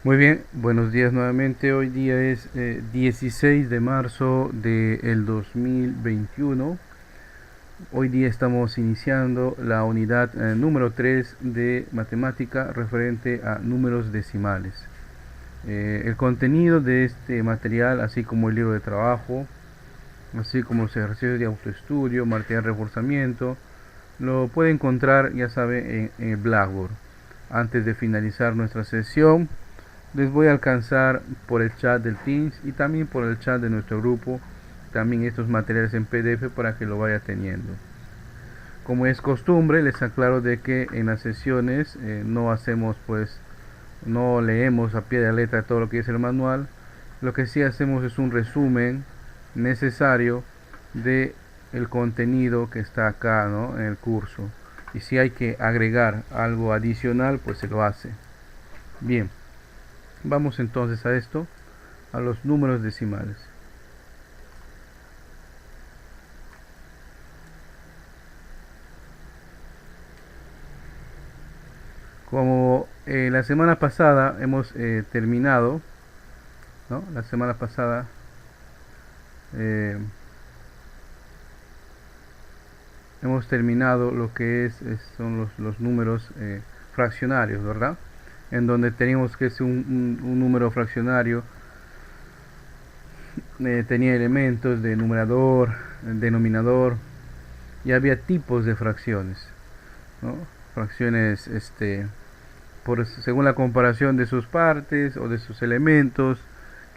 Muy bien, buenos días nuevamente. Hoy día es 16 de marzo del 2021. Hoy día estamos iniciando la unidad número 3 de matemática referente a números decimales. El contenido de este material, así como el libro de trabajo, así como los ejercicios de autoestudio, material de reforzamiento, lo puede encontrar, ya sabe, en el Blackboard. Antes de finalizar nuestra sesión, les voy a alcanzar por el chat del Teams y también por el chat de nuestro grupo también estos materiales en PDF para que lo vaya teniendo. Como es costumbre, les aclaro de que en las sesiones no hacemos no leemos a pie de letra todo lo que es el manual. Lo que sí hacemos es un resumen necesario de el contenido que está acá, ¿no?, en el curso. Y si hay que agregar algo adicional, pues se lo hace. Bien, vamos entonces a esto, a los números decimales. Como la semana pasada hemos terminado, ¿no? La semana pasada eh, hemos terminado lo que son los números fraccionarios, ¿verdad? En donde teníamos que es un número fraccionario tenía elementos de numerador, denominador, y había tipos de fracciones, ¿no? Fracciones según la comparación de sus partes o de sus elementos,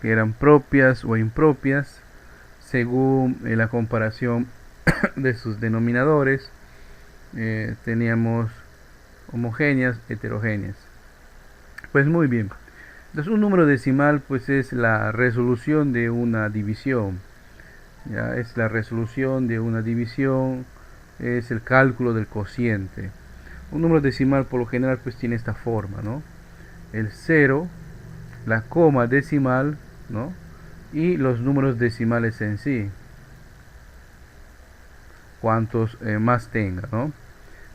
que eran propias o impropias, según la comparación de sus denominadores. Teníamos homogéneas, heterogéneas. Pues muy bien. Entonces un número decimal pues es la resolución de una división. Ya es la resolución de una división, es el cálculo del cociente. Un número decimal por lo general pues tiene esta forma, ¿no? El cero, la coma decimal, ¿no?, y los números decimales en sí, cuantos más tenga, ¿no?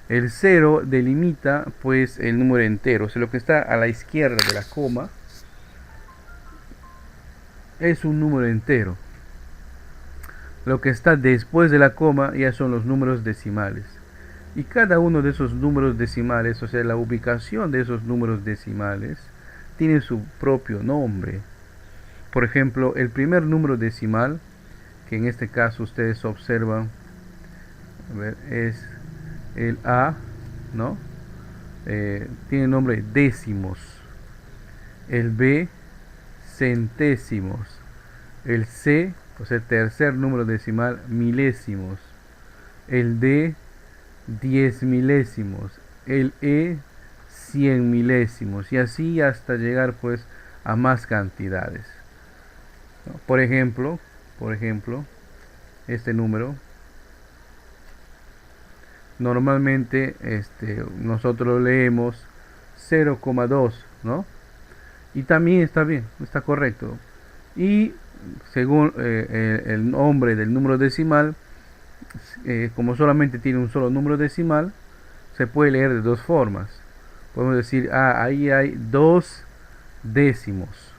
El cero delimita pues el número entero, o sea, lo que está a la izquierda de la coma es un número entero. Lo que está después de la coma ya son los números decimales. Y cada uno de esos números decimales, o sea, la ubicación de esos números decimales, tiene su propio nombre. Por ejemplo, el primer número decimal, que en este caso ustedes observan, a ver, es el A, ¿no? Tiene nombre décimos. El B, centésimos. El C, o sea, el tercer número decimal, milésimos. El D, 10 milésimos. El E, 100 milésimos. Y así hasta llegar pues a más cantidades, ¿no? Por ejemplo, este número normalmente nosotros lo leemos 0,2, ¿no? Y también está bien, está correcto. Y según el nombre del número decimal, como solamente tiene un solo número decimal, se puede leer de dos formas. Podemos decir, ahí hay dos décimos.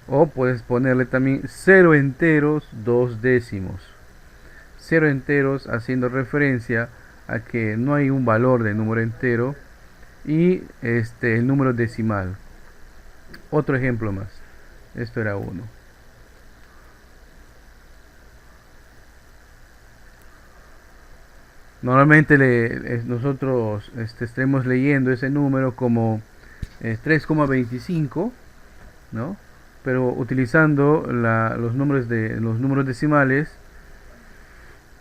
O puedes ponerle también 0 enteros, 2 décimos. 0 enteros haciendo referencia a que no hay un valor de número entero, y el número decimal. Otro ejemplo más. Esto era uno. Normalmente nosotros estaremos leyendo ese número como 3,25, ¿no? Pero utilizando los números decimales,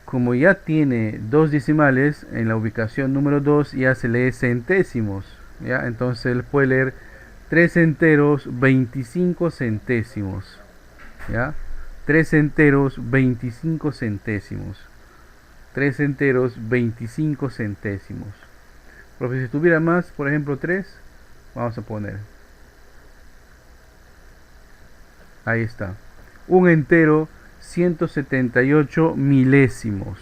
como ya tiene dos decimales en la ubicación número 2, ya se lee centésimos, ¿ya? Entonces él puede leer 3 enteros 25 centésimos, ¿ya? 3 enteros 25 centésimos. 3 enteros 25 centésimos. Profe, si tuviera más, por ejemplo 3, vamos a poner. Ahí está. Un entero 178 milésimos.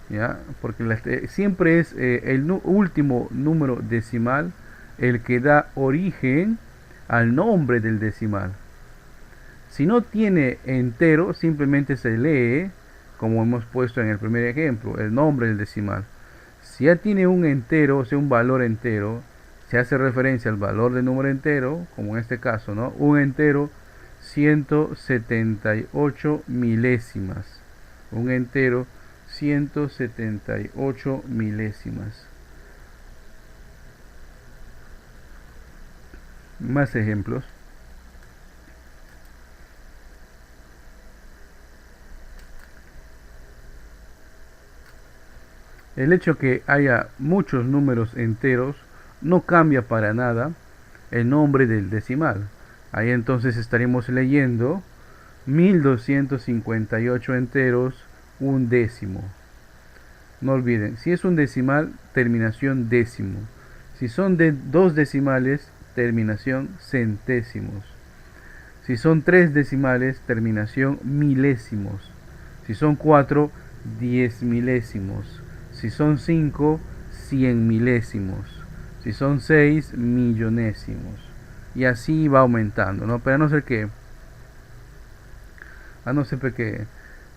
¿Ya? Porque siempre es el último número decimal el que da origen al nombre del decimal. Si no tiene entero, simplemente se lee, como hemos puesto en el primer ejemplo, el nombre del decimal. Si ya tiene un entero, o sea, un valor entero, se hace referencia al valor del número entero, como en este caso, ¿no? Un entero, 178 milésimas. Un entero, 178 milésimas. Más ejemplos. El hecho que haya muchos números enteros no cambia para nada el nombre del decimal. Ahí entonces estaremos leyendo 1258 enteros, un décimo. No olviden, si es un decimal, terminación décimo. Si son de dos decimales, terminación centésimos. Si son tres decimales, terminación milésimos. Si son cuatro, 10 milésimos. Si son 5, 100 milésimos. Si son 6, millonésimos. Y así va aumentando, ¿no? Pero a no ser que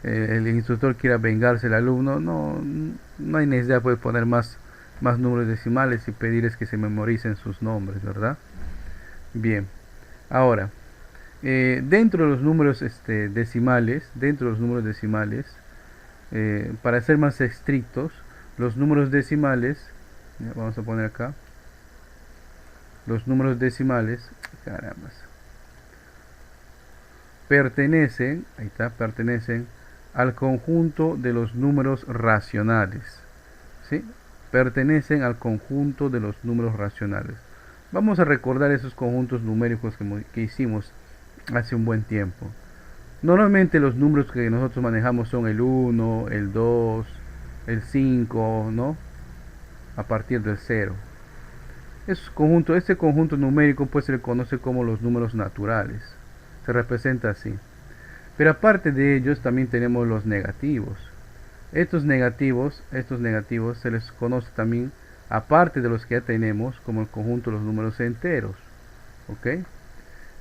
el instructor quiera vengarse del alumno, no hay necesidad de poner más números decimales y pedirles que se memoricen sus nombres, ¿verdad? Bien, ahora, dentro de los números decimales, para ser más estrictos, los números decimales, vamos a poner acá, los números decimales, caramba, pertenecen al conjunto de los números racionales, ¿sí? Pertenecen al conjunto de los números racionales. Vamos a recordar esos conjuntos numéricos que hicimos hace un buen tiempo. Normalmente los números que nosotros manejamos son el 1, el 2, el 5, ¿no? A partir del 0. Este conjunto numérico pues se le conoce como los números naturales. Se representa así. Pero aparte de ellos también tenemos los negativos. Estos negativos se les conoce también, aparte de los que ya tenemos, como el conjunto de los números enteros. ¿Ok?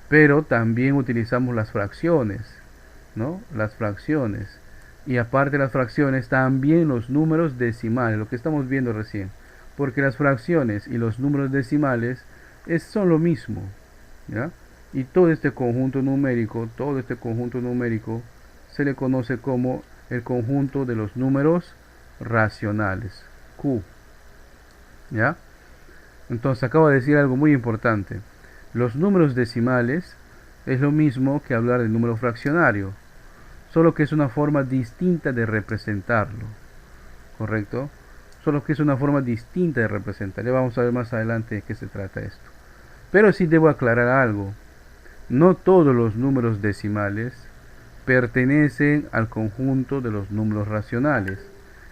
Pero también utilizamos las fracciones, ¿no? Las fracciones. Y aparte de las fracciones, también los números decimales, lo que estamos viendo recién. Porque las fracciones y los números decimales son lo mismo, ¿ya? Y todo este conjunto numérico se le conoce como el conjunto de los números racionales, Q. ¿Ya? Entonces acabo de decir algo muy importante. Los números decimales es lo mismo que hablar del número fraccionario, solo que es una forma distinta de representarlo, ¿correcto? Solo que es una forma distinta de representar. Ya vamos a ver más adelante de qué se trata esto. Pero sí debo aclarar algo. No todos los números decimales pertenecen al conjunto de los números racionales.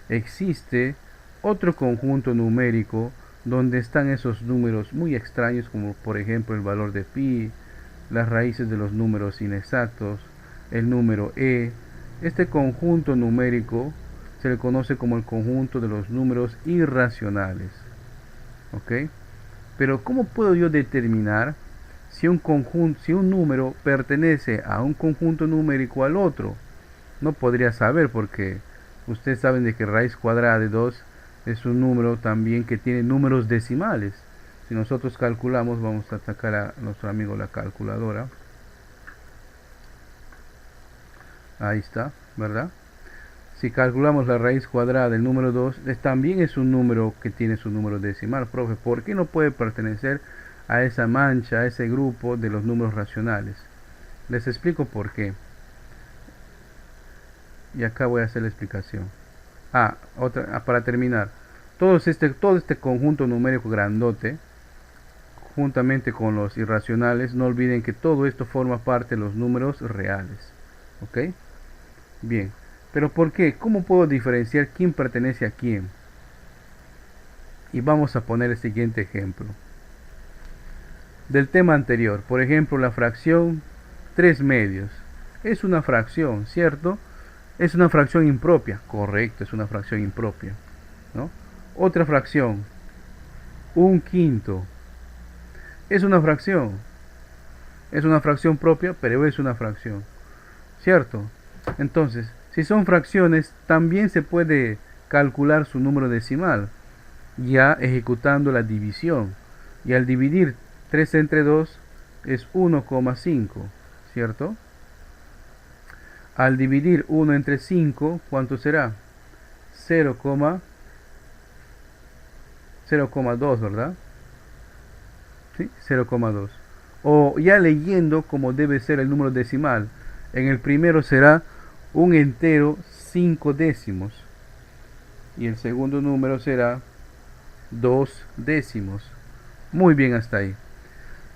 Existe otro conjunto numérico donde están esos números muy extraños, como por ejemplo el valor de pi, las raíces de los números inexactos, el número e. Este conjunto numérico se le conoce como el conjunto de los números irracionales. ¿Ok? Pero ¿cómo puedo yo determinar si un número pertenece a un conjunto numérico al otro? No podría saber, porque ustedes saben de que raíz cuadrada de 2 es un número también que tiene números decimales. Si nosotros calculamos, vamos a sacar a nuestro amigo la calculadora. Ahí está, ¿verdad? Si calculamos la raíz cuadrada del número 2, también es un número que tiene su número decimal. Profe, ¿por qué no puede pertenecer a esa mancha, a ese grupo de los números racionales? Les explico por qué. Y acá voy a hacer la explicación. Para terminar, todo este conjunto numérico grandote, juntamente con los irracionales, no olviden que todo esto forma parte de los números reales. ¿Ok? Bien. ¿Pero por qué? ¿Cómo puedo diferenciar quién pertenece a quién? Y vamos a poner el siguiente ejemplo. Del tema anterior, por ejemplo, la fracción 3 medios. Es una fracción, ¿cierto? Es una fracción impropia. Correcto, es una fracción impropia, ¿no? Otra fracción, 1/5. ¿Es una fracción? Es una fracción propia, pero es una fracción, ¿cierto? Entonces, si son fracciones, también se puede calcular su número decimal, ya ejecutando la división. Y al dividir 3 entre 2 es 1,5, ¿cierto? Al dividir 1 entre 5, ¿cuánto será? 0,2, ¿verdad? ¿Sí? 0,2. O ya leyendo como debe ser el número decimal. En el primero será un entero 5 décimos. Y el segundo número será 2 décimos. Muy bien hasta ahí.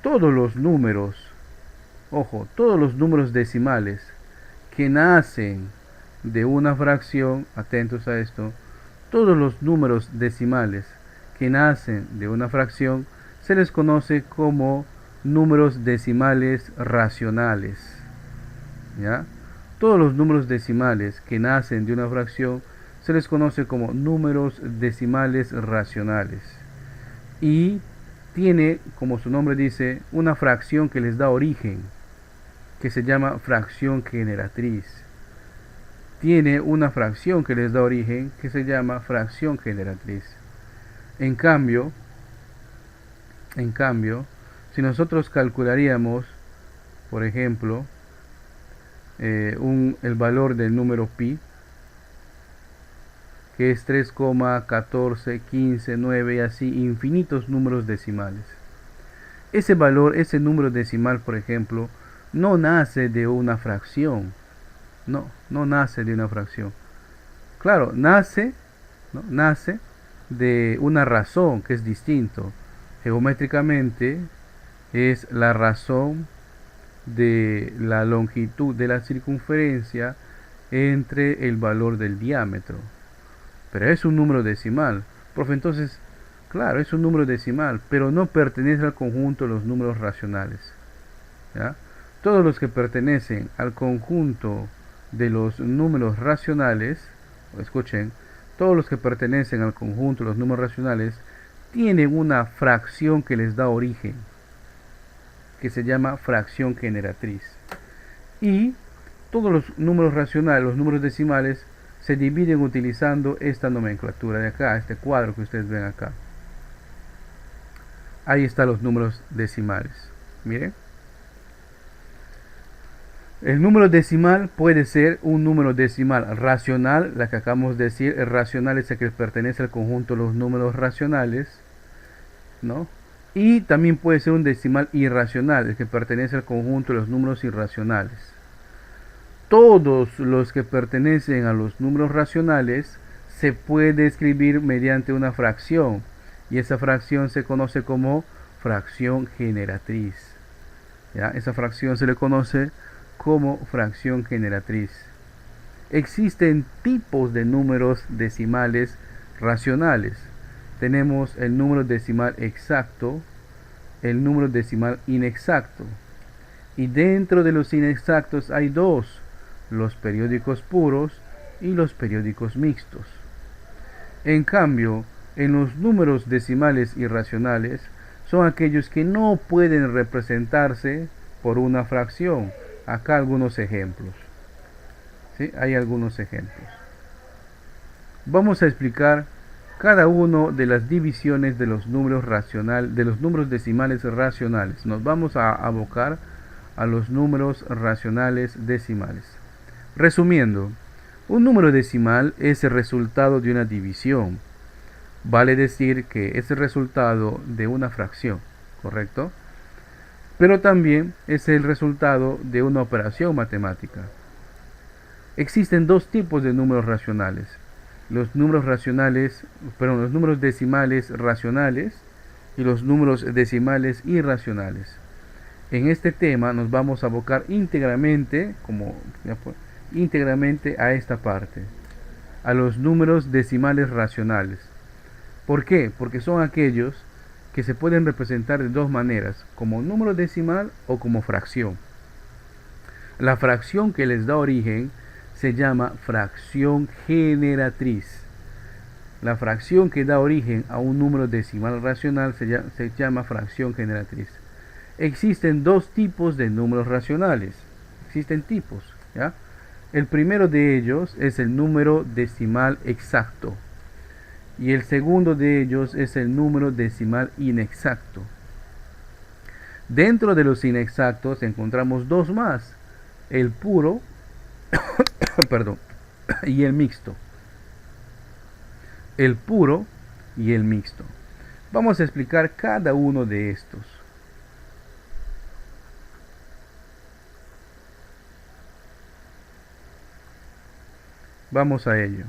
Todos los números, ojo, todos los números decimales que nacen de una fracción, atentos a esto, todos los números decimales que nacen de una fracción se les conoce como números decimales racionales. ¿Ya? Todos los números decimales que nacen de una fracción se les conoce como números decimales racionales. Y tiene, como su nombre dice, una fracción que les da origen, que se llama fracción generatriz. Tiene una fracción que les da origen, que se llama fracción generatriz. En cambio, si nosotros calcularíamos, por ejemplo, el valor del número pi, que es 3,14, 15, 9 y así infinitos números decimales. Ese valor, ese número decimal, por ejemplo, no nace de una fracción. No nace de una fracción. Claro, nace de una razón que es distinto. Geométricamente es la razón de la longitud de la circunferencia entre el valor del diámetro. Pero es un número decimal. Profe, entonces, claro, es un número decimal, pero no pertenece al conjunto de los números racionales. ¿Ya? Todos los que pertenecen al conjunto de los números racionales, escuchen, todos los que pertenecen al conjunto de los números racionales tienen una fracción que les da origen, que se llama fracción generatriz. Y todos los números racionales, los números decimales, se dividen utilizando esta nomenclatura de acá, este cuadro que ustedes ven acá. Ahí están los números decimales. Miren. El número decimal puede ser un número decimal racional, la que acabamos de decir, el racional es el que pertenece al conjunto de los números racionales, ¿no? Y también puede ser un decimal irracional, el que pertenece al conjunto de los números irracionales. Todos los que pertenecen a los números racionales se puede escribir mediante una fracción, y esa fracción se conoce como fracción generatriz. ¿Ya? Esa fracción se le conoce como fracción generatriz. Existen tipos de números decimales racionales. Tenemos el número decimal exacto, el número decimal inexacto. Y dentro de los inexactos hay dos, los periódicos puros y los periódicos mixtos. En cambio, en los números decimales irracionales son aquellos que no pueden representarse por una fracción. Acá algunos ejemplos. ¿Sí? Hay algunos ejemplos. Vamos a explicar cada uno de las divisiones de los números de los números decimales racionales. Nos vamos a abocar a los números racionales decimales. Resumiendo, un número decimal es el resultado de una división. Vale decir que es el resultado de una fracción, ¿correcto? Pero también es el resultado de una operación matemática. Existen dos tipos de números racionales. Los números decimales racionales y los números decimales irracionales. En este tema nos vamos a abocar íntegramente a esta parte, a los números decimales racionales. ¿Por qué? Porque son aquellos que se pueden representar de dos maneras, como número decimal o como fracción. La fracción que les da origen se llama fracción generatriz. La fracción que da origen a un número decimal racional se llama fracción generatriz. existen dos tipos de números racionales. Existen tipos, ¿ya? El primero de ellos es el número decimal exacto y el segundo de ellos es el número decimal inexacto. Dentro de los inexactos encontramos dos más, el puro perdón, y el mixto. El puro y el mixto. Vamos a explicar cada uno de estos. Vamos a ello.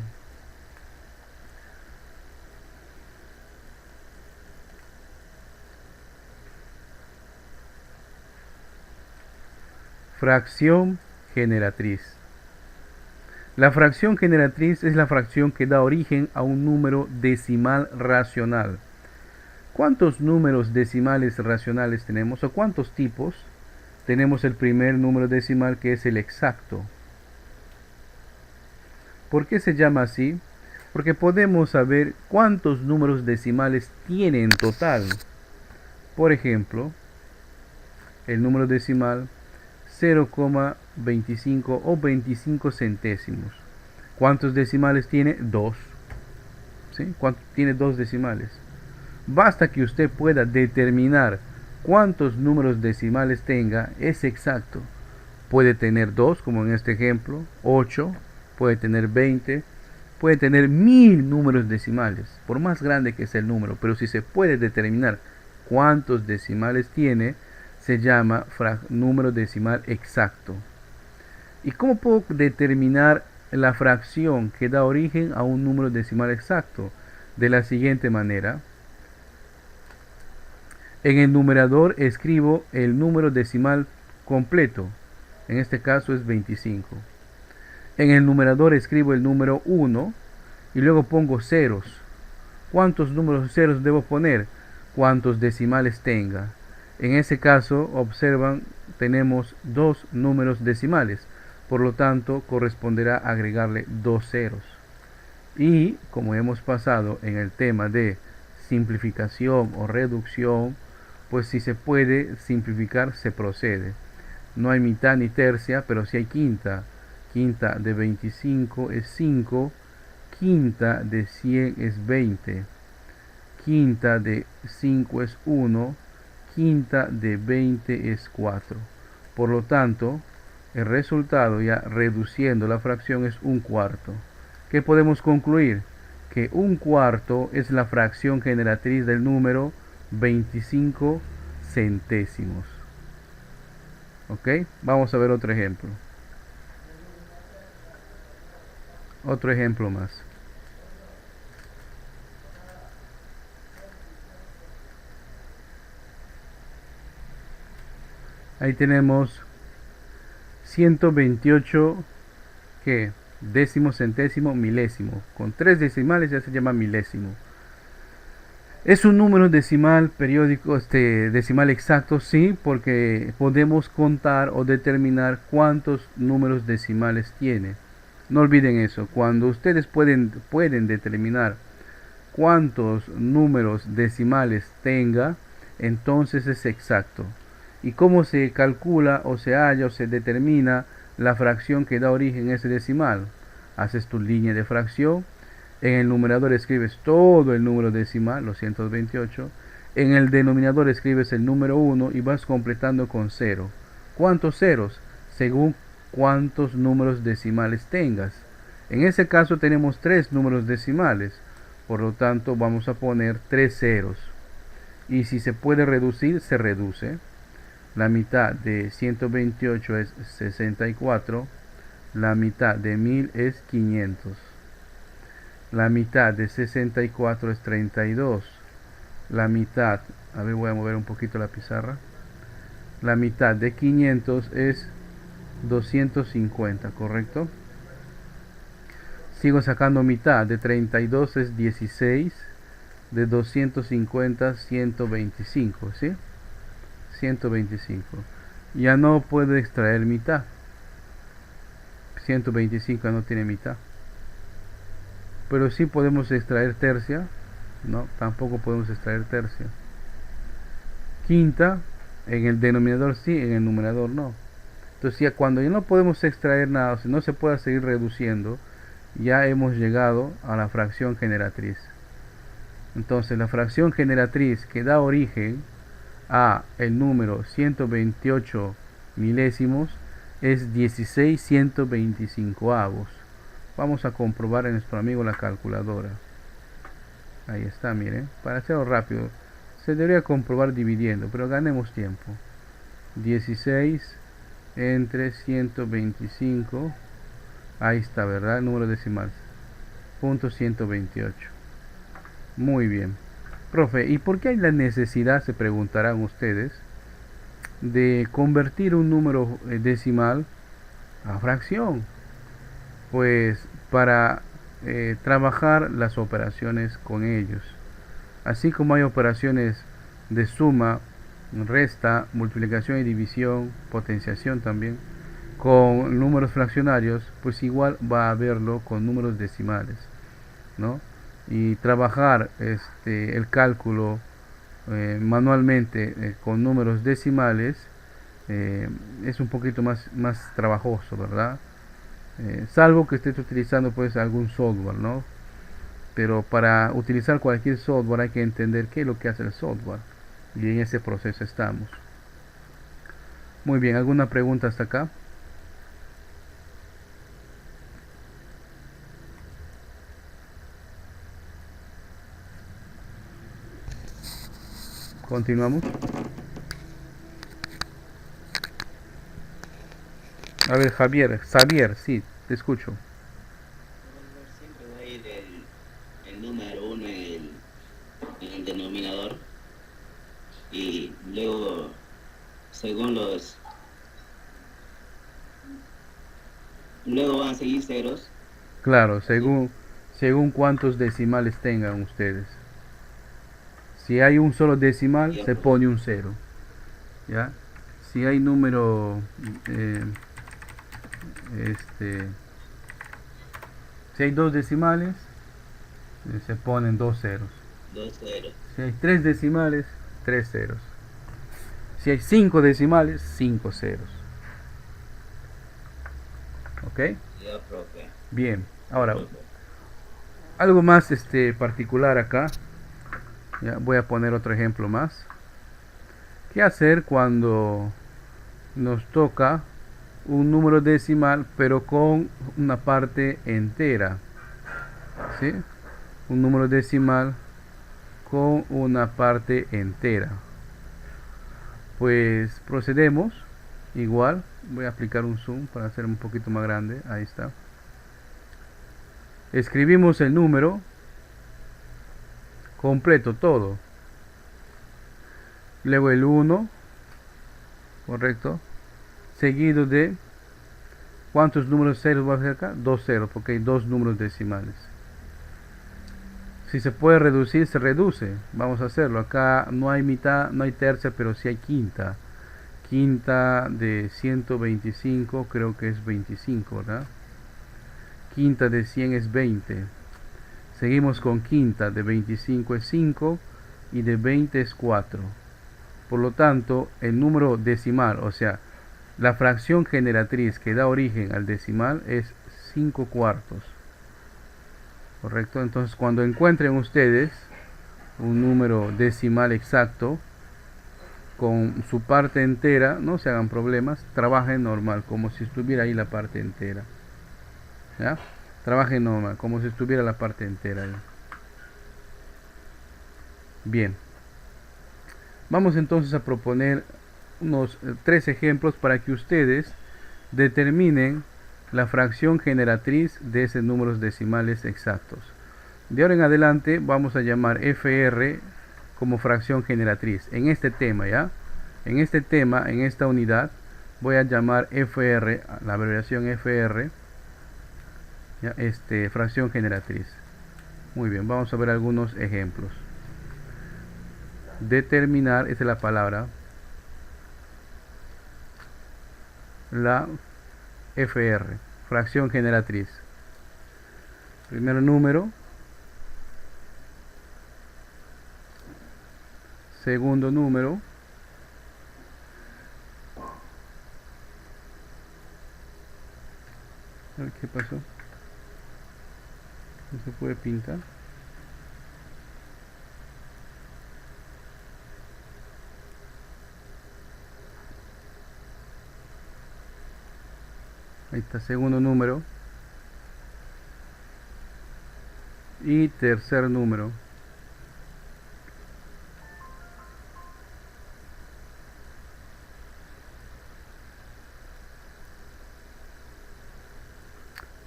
Fracción generatriz. La fracción generatriz es la fracción que da origen a un número decimal racional. ¿Cuántos números decimales racionales tenemos o cuántos tipos? Tenemos el primer número decimal, que es el exacto. ¿Por qué se llama así? Porque podemos saber cuántos números decimales tiene en total. Por ejemplo, el número decimal 0,25 o 25 centésimos. ¿Cuántos decimales tiene? 2. ¿Sí? Tiene 2 decimales. Basta que usted pueda determinar cuántos números decimales tenga, es exacto. Puede tener 2, como en este ejemplo, 8, puede tener 20, puede tener 1000 números decimales, por más grande que sea el número, pero si se puede determinar cuántos decimales tiene, se llama número decimal exacto. ¿Y cómo puedo determinar la fracción que da origen a un número decimal exacto? De la siguiente manera. En el numerador escribo el número decimal completo. En este caso es 25. En el numerador escribo el número 1 y luego pongo ceros. ¿Cuántos números ceros debo poner? Cuántos decimales tenga. En ese caso, observan, tenemos 2 números decimales. Por lo tanto, corresponderá agregarle 2 ceros. Y como hemos pasado en el tema de simplificación o reducción, pues si se puede simplificar, se procede. No hay mitad ni tercia, pero si hay quinta. Quinta de 25 es 5. Quinta de 100 es 20. Quinta de 5 es 1. Quinta de 20 es 4. Por lo tanto, el resultado, ya reduciendo la fracción, es 1/4. ¿Qué podemos concluir? Que 1/4 es la fracción generatriz del número 25 centésimos. ¿Ok? Vamos a ver otro ejemplo. Otro ejemplo más. Ahí tenemos 128, ¿qué? Décimo, centésimo, milésimo. Con 3 decimales ya se llama milésimo. Es un número decimal periódico, decimal exacto, sí, porque podemos contar o determinar cuántos números decimales tiene. No olviden eso. Cuando ustedes pueden determinar cuántos números decimales tenga, entonces es exacto. ¿Y cómo se calcula o se halla o se determina la fracción que da origen a ese decimal? Haces tu línea de fracción. En el numerador escribes todo el número decimal, los 128. En el denominador escribes el número 1 y vas completando con 0. ¿Cuántos ceros? Según cuántos números decimales tengas. En ese caso tenemos 3 números decimales. Por lo tanto vamos a poner 3 ceros. Y si se puede reducir, se reduce. La mitad de 128 es 64. La mitad de 1000 es 500. La mitad de 64 es 32. La mitad, a ver, voy a mover un poquito la pizarra. La mitad de 500 es 250, ¿correcto? Sigo sacando mitad. De 32 es 16. De 250, 125, ¿sí? 125. Ya no puedo extraer mitad. 125 no tiene mitad. Pero sí podemos extraer tercia. No, tampoco podemos extraer tercia. Quinta En el denominador sí, en el numerador no. Entonces ya cuando ya no podemos extraer nada, o sea, no se pueda seguir reduciendo, ya hemos llegado a la fracción generatriz. Entonces la fracción generatriz que da origen a el número 128 milésimos es 16 125 avos. Vamos a comprobar en nuestro amigo la calculadora. Ahí está, miren. Para hacerlo rápido, se debería comprobar dividiendo, pero ganemos tiempo. 16 entre 125. Ahí está, ¿verdad? El número decimal. Punto 128. Muy bien. Profe, ¿y por qué hay la necesidad, se preguntarán ustedes, de convertir un número decimal a fracción? Pues para trabajar las operaciones con ellos. Así como hay operaciones de suma, resta, multiplicación y división, potenciación también, con números fraccionarios, pues igual va a haberlo con números decimales, ¿no? Y trabajar el cálculo manualmente con números decimales es un poquito más trabajoso, ¿verdad? Salvo que estés utilizando pues algún software, ¿no? Pero para utilizar cualquier software hay que entender qué es lo que hace el software, y en ese proceso estamos. Muy bien, ¿alguna pregunta hasta acá? Continuamos. A ver, Xavier, sí, te escucho. Siempre va a ir el número uno en el denominador y luego, según luego van a seguir ceros, Claro, ¿sí? según cuántos decimales tengan ustedes. Si hay un solo decimal, Ya se pues, pone un cero, ¿ya? Si hay número, eh, este, si hay dos decimales, se ponen dos ceros. dos ceros. Si hay tres decimales, tres ceros. Si hay cinco decimales, cinco ceros. ¿Ok? Ya, profe. Bien. Ya, Ahora, profe. algo más particular acá. Ya, voy a poner otro ejemplo más. ¿Qué hacer cuando nos toca un número decimal pero con una parte entera? ¿Sí? Un número decimal con una parte entera. Pues procedemos. Igual, voy a aplicar un zoom para hacer un poquito más grande. Ahí está. Escribimos el número completo, todo. Luego el uno, correcto. Seguido de, ¿cuántos números ceros va a ser acá? Dos ceros, porque hay dos números decimales. Si se puede reducir, se reduce. Vamos a hacerlo. Acá no hay mitad, no hay tercia, pero sí hay quinta. Quinta de 125 creo que es 25, ¿verdad? Quinta de 100 es 20. Seguimos con quinta de 25 es 5 y de 20 es 4. Por lo tanto, el número decimal, o sea, la fracción generatriz que da origen al decimal es 5 cuartos. ¿Correcto? Entonces, cuando encuentren ustedes un número decimal exacto con su parte entera, no se hagan problemas, trabajen normal, como si estuviera ahí la parte entera. ¿Ya? Trabajen normal, como si estuviera la parte entera ahí. Bien. Vamos entonces a proponer unos tres ejemplos para que ustedes determinen la fracción generatriz de esos números decimales exactos. De ahora en adelante vamos a llamar FR como fracción generatriz. En este tema, ¿ya? En este tema, en esta unidad, voy a llamar FR, la abreviación FR, ¿ya? Fracción generatriz. Muy bien, vamos a ver algunos ejemplos. Determinar, esa es la palabra, la FR, fracción generatriz. Primer número, segundo número, A ver qué pasó. No se puede pintar. Ahí está, segundo número. Y tercer número.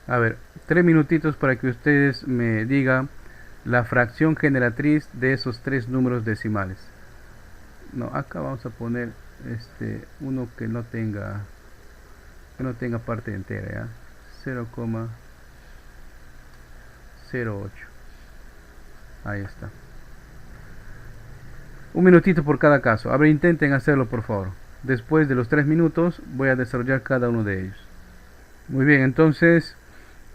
A ver, 3 minutitos para que ustedes me digan la fracción generatriz de esos 3 números decimales. No, acá vamos a poner uno que no tenga parte entera, ¿ya? 0,08. Ahí está. Un minutito por cada caso. A ver, intenten hacerlo por favor. Después de los 3 minutos voy a desarrollar cada uno de ellos. Muy bien, entonces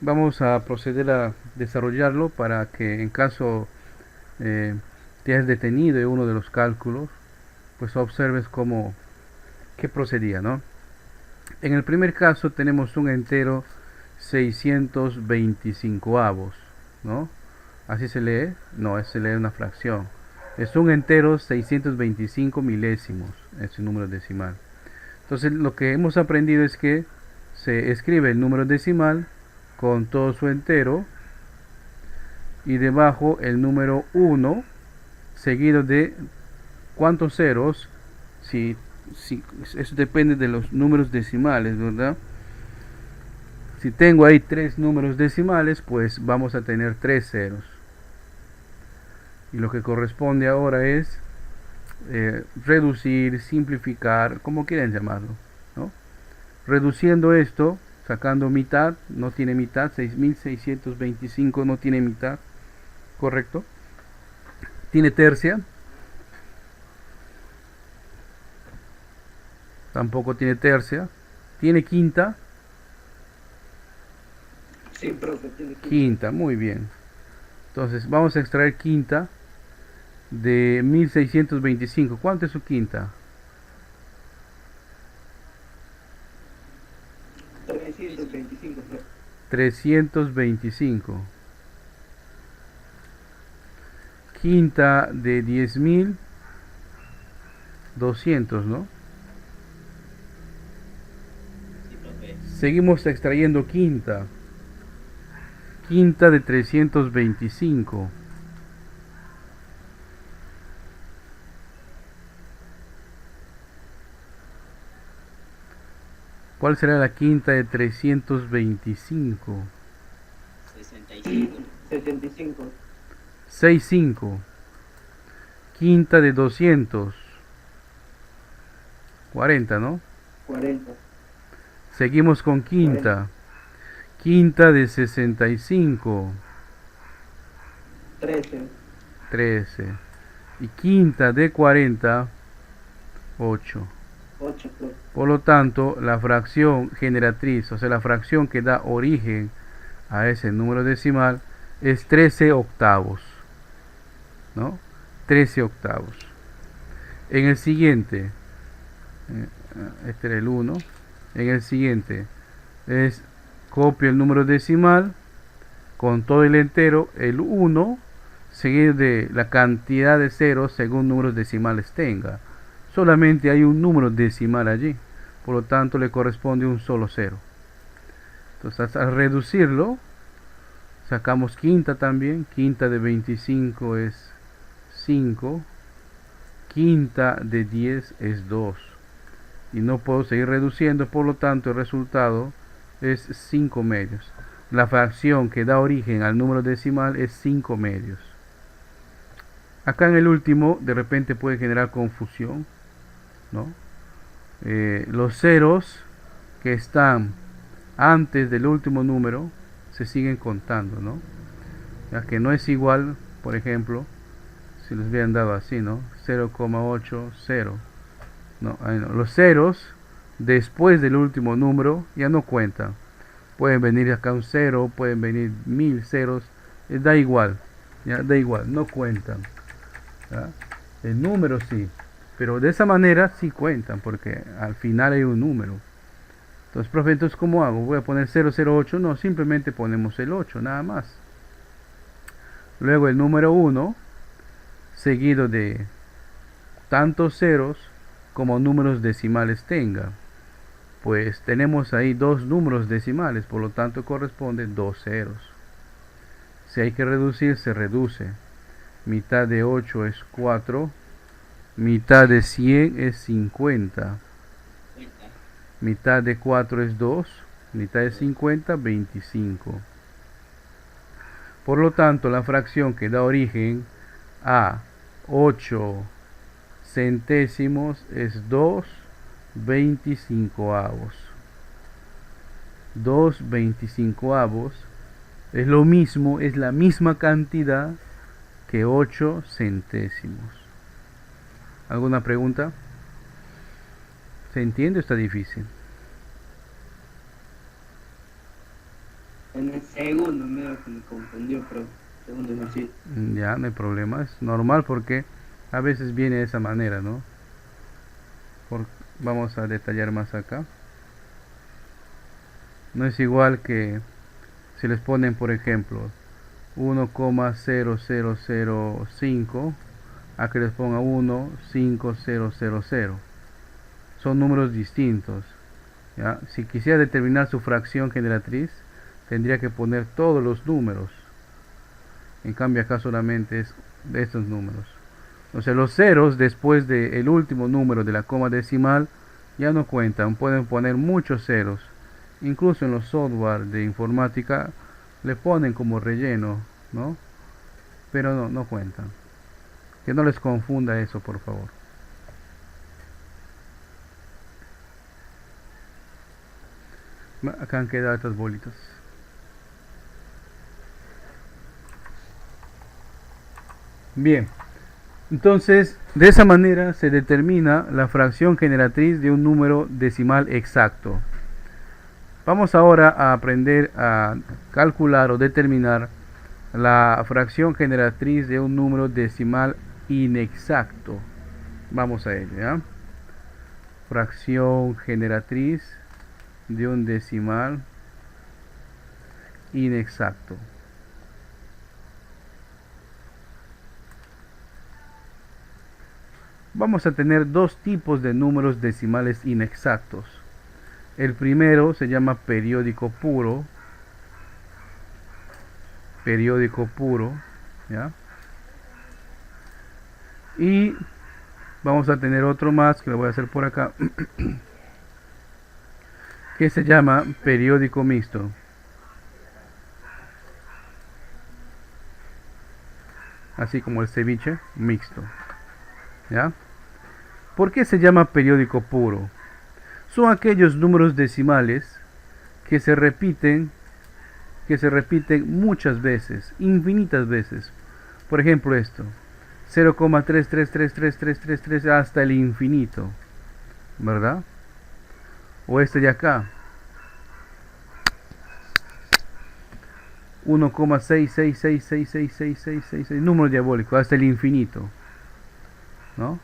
vamos a proceder a desarrollarlo para que en caso te hayas detenido en uno de los cálculos, pues observes qué procedía, ¿no? En el primer caso tenemos un entero 625 avos, ¿no? Así se lee, no, se lee una fracción. Es un entero 625 milésimos, ese número decimal. Entonces lo que hemos aprendido es que se escribe el número decimal con todo su entero y debajo el número 1 seguido de cuántos ceros. Si eso depende de los números decimales, ¿verdad? Si tengo ahí 3 números decimales, pues vamos a tener 3 ceros. Y lo que corresponde ahora es reducir, simplificar, como quieran llamarlo, ¿no? Reduciendo esto, sacando mitad, no tiene mitad, 6625 no tiene mitad, correcto. Tiene tercia, tampoco tiene tercia. Tiene quinta. Sí, profe, tiene Quinta, muy bien. Entonces vamos a extraer quinta de 1625. ¿Cuánto es su quinta? 325, profe. 325. Quinta de 10.200, ¿no? Sí, profe. Seguimos extrayendo quinta. Quinta de 325. ¿Cuál será la quinta de 325? 65. 75. 65. Quinta de 200. 40, ¿no? 40. Seguimos con quinta. Quinta de 65. 13. 13. Y quinta de 40. 8. 8, profe. Por lo tanto, la fracción generatriz, o sea, la fracción que da origen a ese número decimal, es 13 octavos, ¿no? 13 octavos. En el siguiente, este era el 1. En el siguiente, copio el número decimal con todo el entero, el 1, seguido de la cantidad de ceros según números decimales tenga. Solamente hay un número decimal allí, por lo tanto le corresponde un solo cero. Entonces al reducirlo, sacamos quinta también. Quinta de 25 es 5. Quinta de 10 es 2. Y no puedo seguir reduciendo, por lo tanto el resultado es 5 medios. La fracción que da origen al número decimal es 5 medios. Acá en el último de repente puede generar confusión, ¿no? Los ceros que están antes del último número se siguen contando, ¿no? Ya que no es igual, por ejemplo, si les hubieran dado así, ¿no? 0,80. No, ahí no. Los ceros después del último número ya no cuentan. Pueden venir acá un 0, pueden venir 1000 ceros, da igual, ya da igual, no cuentan, ¿ya? El número sí, pero de esa manera sí cuentan, porque al final hay un número. Entonces, profe, entonces ¿cómo hago? ¿Voy a poner 008? No, simplemente ponemos el 8, nada más. Luego el número 1, seguido de tantos ceros como números decimales tenga. Pues tenemos ahí dos números decimales, por lo tanto corresponde dos ceros. Si hay que reducir, se reduce. Mitad de 8 es 4, mitad de 100 es 50. Mitad de 4 es 2, mitad de 50, 25. Por lo tanto, la fracción que da origen a 8 centésimos es 2/25. 2/25 es lo mismo, es la misma cantidad que 8 centésimos. ¿Alguna pregunta? ¿Se entiende o está difícil? En el segundo medio que me confundió, pero segundo ejercicio. Ya, no hay problema, es normal porque a veces viene de esa manera, ¿no? Vamos a detallar más acá. No es igual que si les ponen, por ejemplo, 1,0005 a que les ponga 1,5000. Son números distintos, ¿ya? Si quisiera determinar su fracción generatriz, tendría que poner todos los números. En cambio acá solamente es de estos números. O sea, los ceros después del último número de la coma decimal ya no cuentan. Pueden poner muchos ceros. Incluso en los software de informática le ponen como relleno, ¿no? Pero no cuentan. Que no les confunda eso, por favor. Acá han quedado estas bolitas. Bien, entonces de esa manera se determina la fracción generatriz de un número decimal exacto. Vamos ahora a aprender a calcular o determinar la fracción generatriz de un número decimal inexacto. Vamos a ello, ¿ya? Fracción generatriz de un decimal inexacto. Vamos a tener dos tipos de números decimales inexactos. El primero se llama periódico puro. Periódico puro, ¿ya? Y vamos a tener otro más que lo voy a hacer por acá, que se llama periódico mixto. Así como el ceviche mixto, ¿ya? ¿Por qué se llama periódico puro? Son aquellos números decimales que se repiten muchas veces, infinitas veces. Por ejemplo esto, 0,333333 hasta el infinito, ¿verdad? O este de acá, 1,666666666, número diabólico, hasta el infinito, ¿no?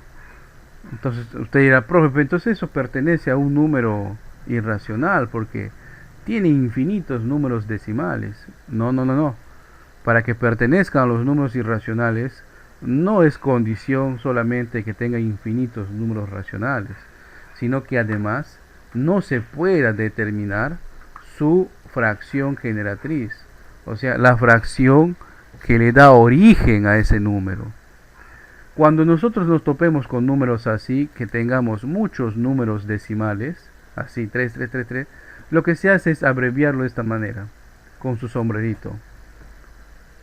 Entonces usted dirá, profe, entonces eso pertenece a un número irracional porque tiene infinitos números decimales. No. Para que pertenezcan a los números irracionales no es condición solamente que tenga infinitos números racionales, sino que además no se pueda determinar su fracción generatriz, o sea, la fracción que le da origen a ese número. Cuando nosotros nos topemos con números así, que tengamos muchos números decimales, así 3333, lo que se hace es abreviarlo de esta manera, con su sombrerito.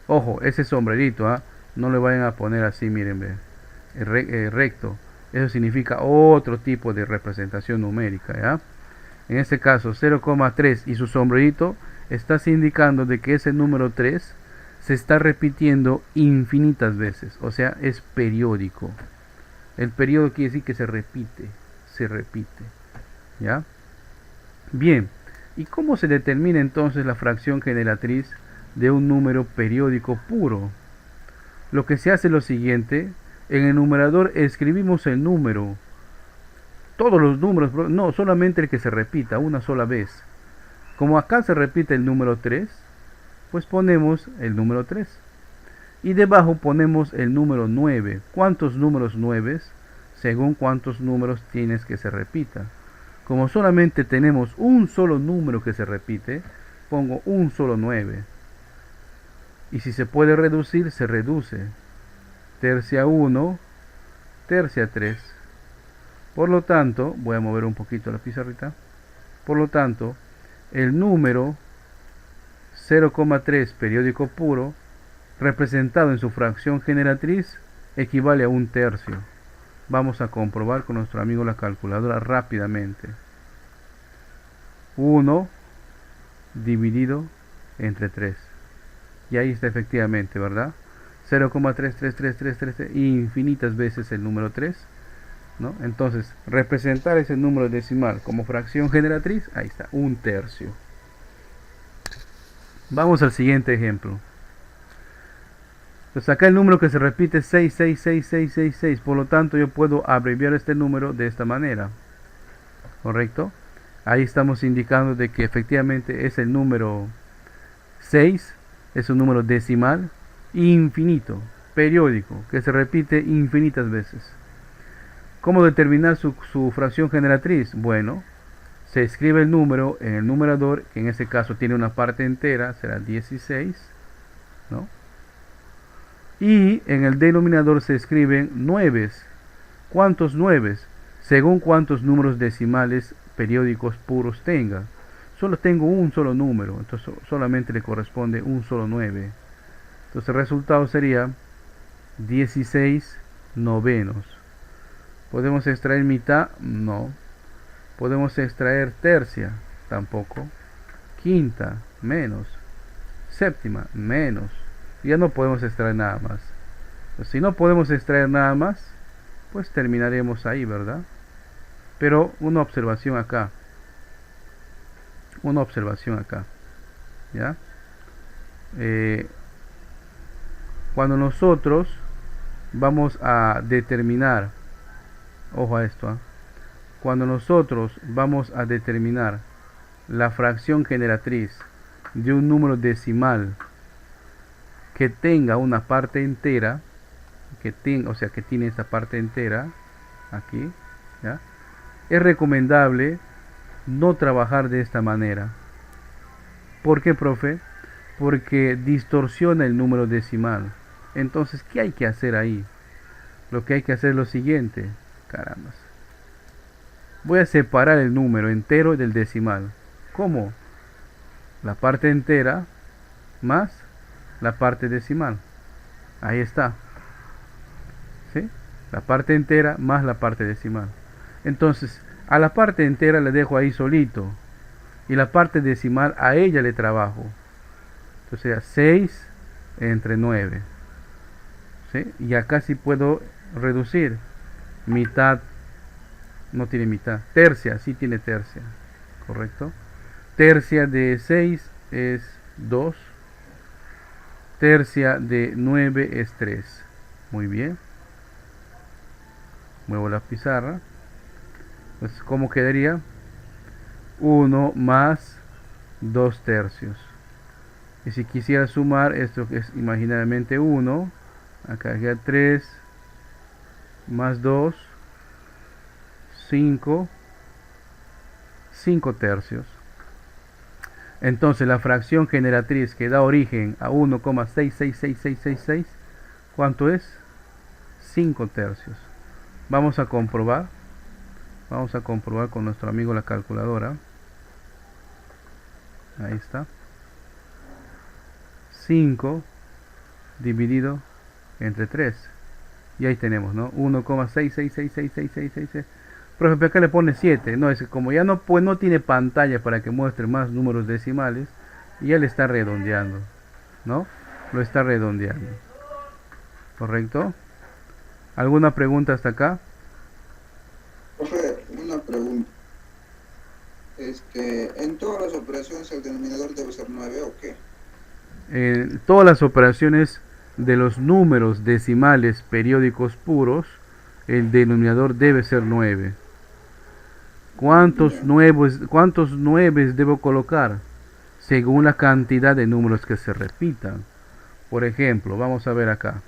Ojo, ese sombrerito, no le vayan a poner así, miren, ve, recto. Eso significa otro tipo de representación numérica, ¿ya? En este caso 0,3 y su sombrerito está indicando de que ese número 3 se está repitiendo infinitas veces, o sea, es periódico. El periodo quiere decir que se repite, ¿ya? Bien, ¿y cómo se determina entonces la fracción generatriz de un número periódico puro? Lo que se hace es lo siguiente: en el numerador escribimos el número, todos los números, no, solamente el que se repita una sola vez. Como acá se repite el número 3, pues ponemos el número 3. Y debajo ponemos el número 9. ¿Cuántos números 9? Según cuántos números tienes que se repita. Como solamente tenemos un solo número que se repite, pongo un solo 9. Y si se puede reducir, se reduce. Tercia 1, tercia 3. Por lo tanto, voy a mover un poquito la pizarrita. Por lo tanto, el número 0,3 periódico puro, representado en su fracción generatriz, equivale a un tercio. Vamos a comprobar con nuestro amigo la calculadora rápidamente. 1 dividido entre 3. Y ahí está efectivamente, ¿verdad? 0,33333 infinitas veces el número 3, ¿no? Entonces, representar ese número decimal como fracción generatriz, ahí está, un tercio. Vamos al siguiente ejemplo. Pues acá el número que se repite es 666666, por lo tanto yo puedo abreviar este número de esta manera, ¿correcto? Ahí estamos indicando de que efectivamente es el número 6, es un número decimal infinito, periódico, que se repite infinitas veces. ¿Cómo determinar su fracción generatriz? Bueno, se escribe el número en el numerador, que en este caso tiene una parte entera, será 16, ¿no? Y en el denominador se escriben 9. ¿Cuántos 9? Según cuántos números decimales periódicos puros tenga. Solo tengo un solo número, entonces solamente le corresponde un solo 9. Entonces el resultado sería 16 novenos. ¿Podemos extraer mitad? No. ¿Podemos extraer tercia? Tampoco. Quinta, menos. Séptima, menos. Ya no podemos extraer nada más. Pues si no podemos extraer nada más, pues terminaremos ahí, ¿verdad? Pero una observación acá. Una observación acá. ¿Ya? Cuando nosotros vamos a determinar, ojo a esto, cuando nosotros vamos a determinar la fracción generatriz de un número decimal que tenga una parte entera, o sea que tiene esta parte entera aquí, ¿ya? Es recomendable no trabajar de esta manera. ¿Por qué, profe? Porque distorsiona el número decimal. Entonces, ¿qué hay que hacer ahí? Lo que hay que hacer es lo siguiente. Carambas. Voy a separar el número entero del decimal. ¿Cómo? La parte entera más la parte decimal. Ahí está. ¿Sí? La parte entera más la parte decimal. Entonces, a la parte entera le dejo ahí solito. Y la parte decimal a ella le trabajo. Entonces sería 6 entre 9. ¿Sí? Y acá sí puedo reducir. Mitad no tiene mitad. Tercia, sí tiene tercia. ¿Correcto? Tercia de 6 es 2. Tercia de 9 es 3. Muy bien. Muevo la pizarra. Pues, ¿cómo quedaría? 1 más 2 tercios. Y si quisiera sumar esto que es imaginariamente 1, acá queda 3 más 2, 5 tercios. Entonces la fracción generatriz que da origen a 1,666666, ¿cuánto es? 5 tercios. Vamos a comprobar. Vamos a comprobar con nuestro amigo la calculadora. Ahí está. 5 dividido entre 3. Y ahí tenemos, ¿no? 1,66666666. Profe, acá le pone 7. No, es que como ya no, pues no tiene pantalla para que muestre más números decimales, ya le está redondeando, ¿no? Lo está redondeando. ¿Correcto? ¿Alguna pregunta hasta acá? Profe, una pregunta. ¿En todas las operaciones el denominador debe ser 9 o qué? Todas las operaciones de los números decimales periódicos puros, el denominador debe ser 9. ¿Cuántos nueves debo colocar? Según la cantidad de números que se repitan. Por ejemplo, vamos a ver acá.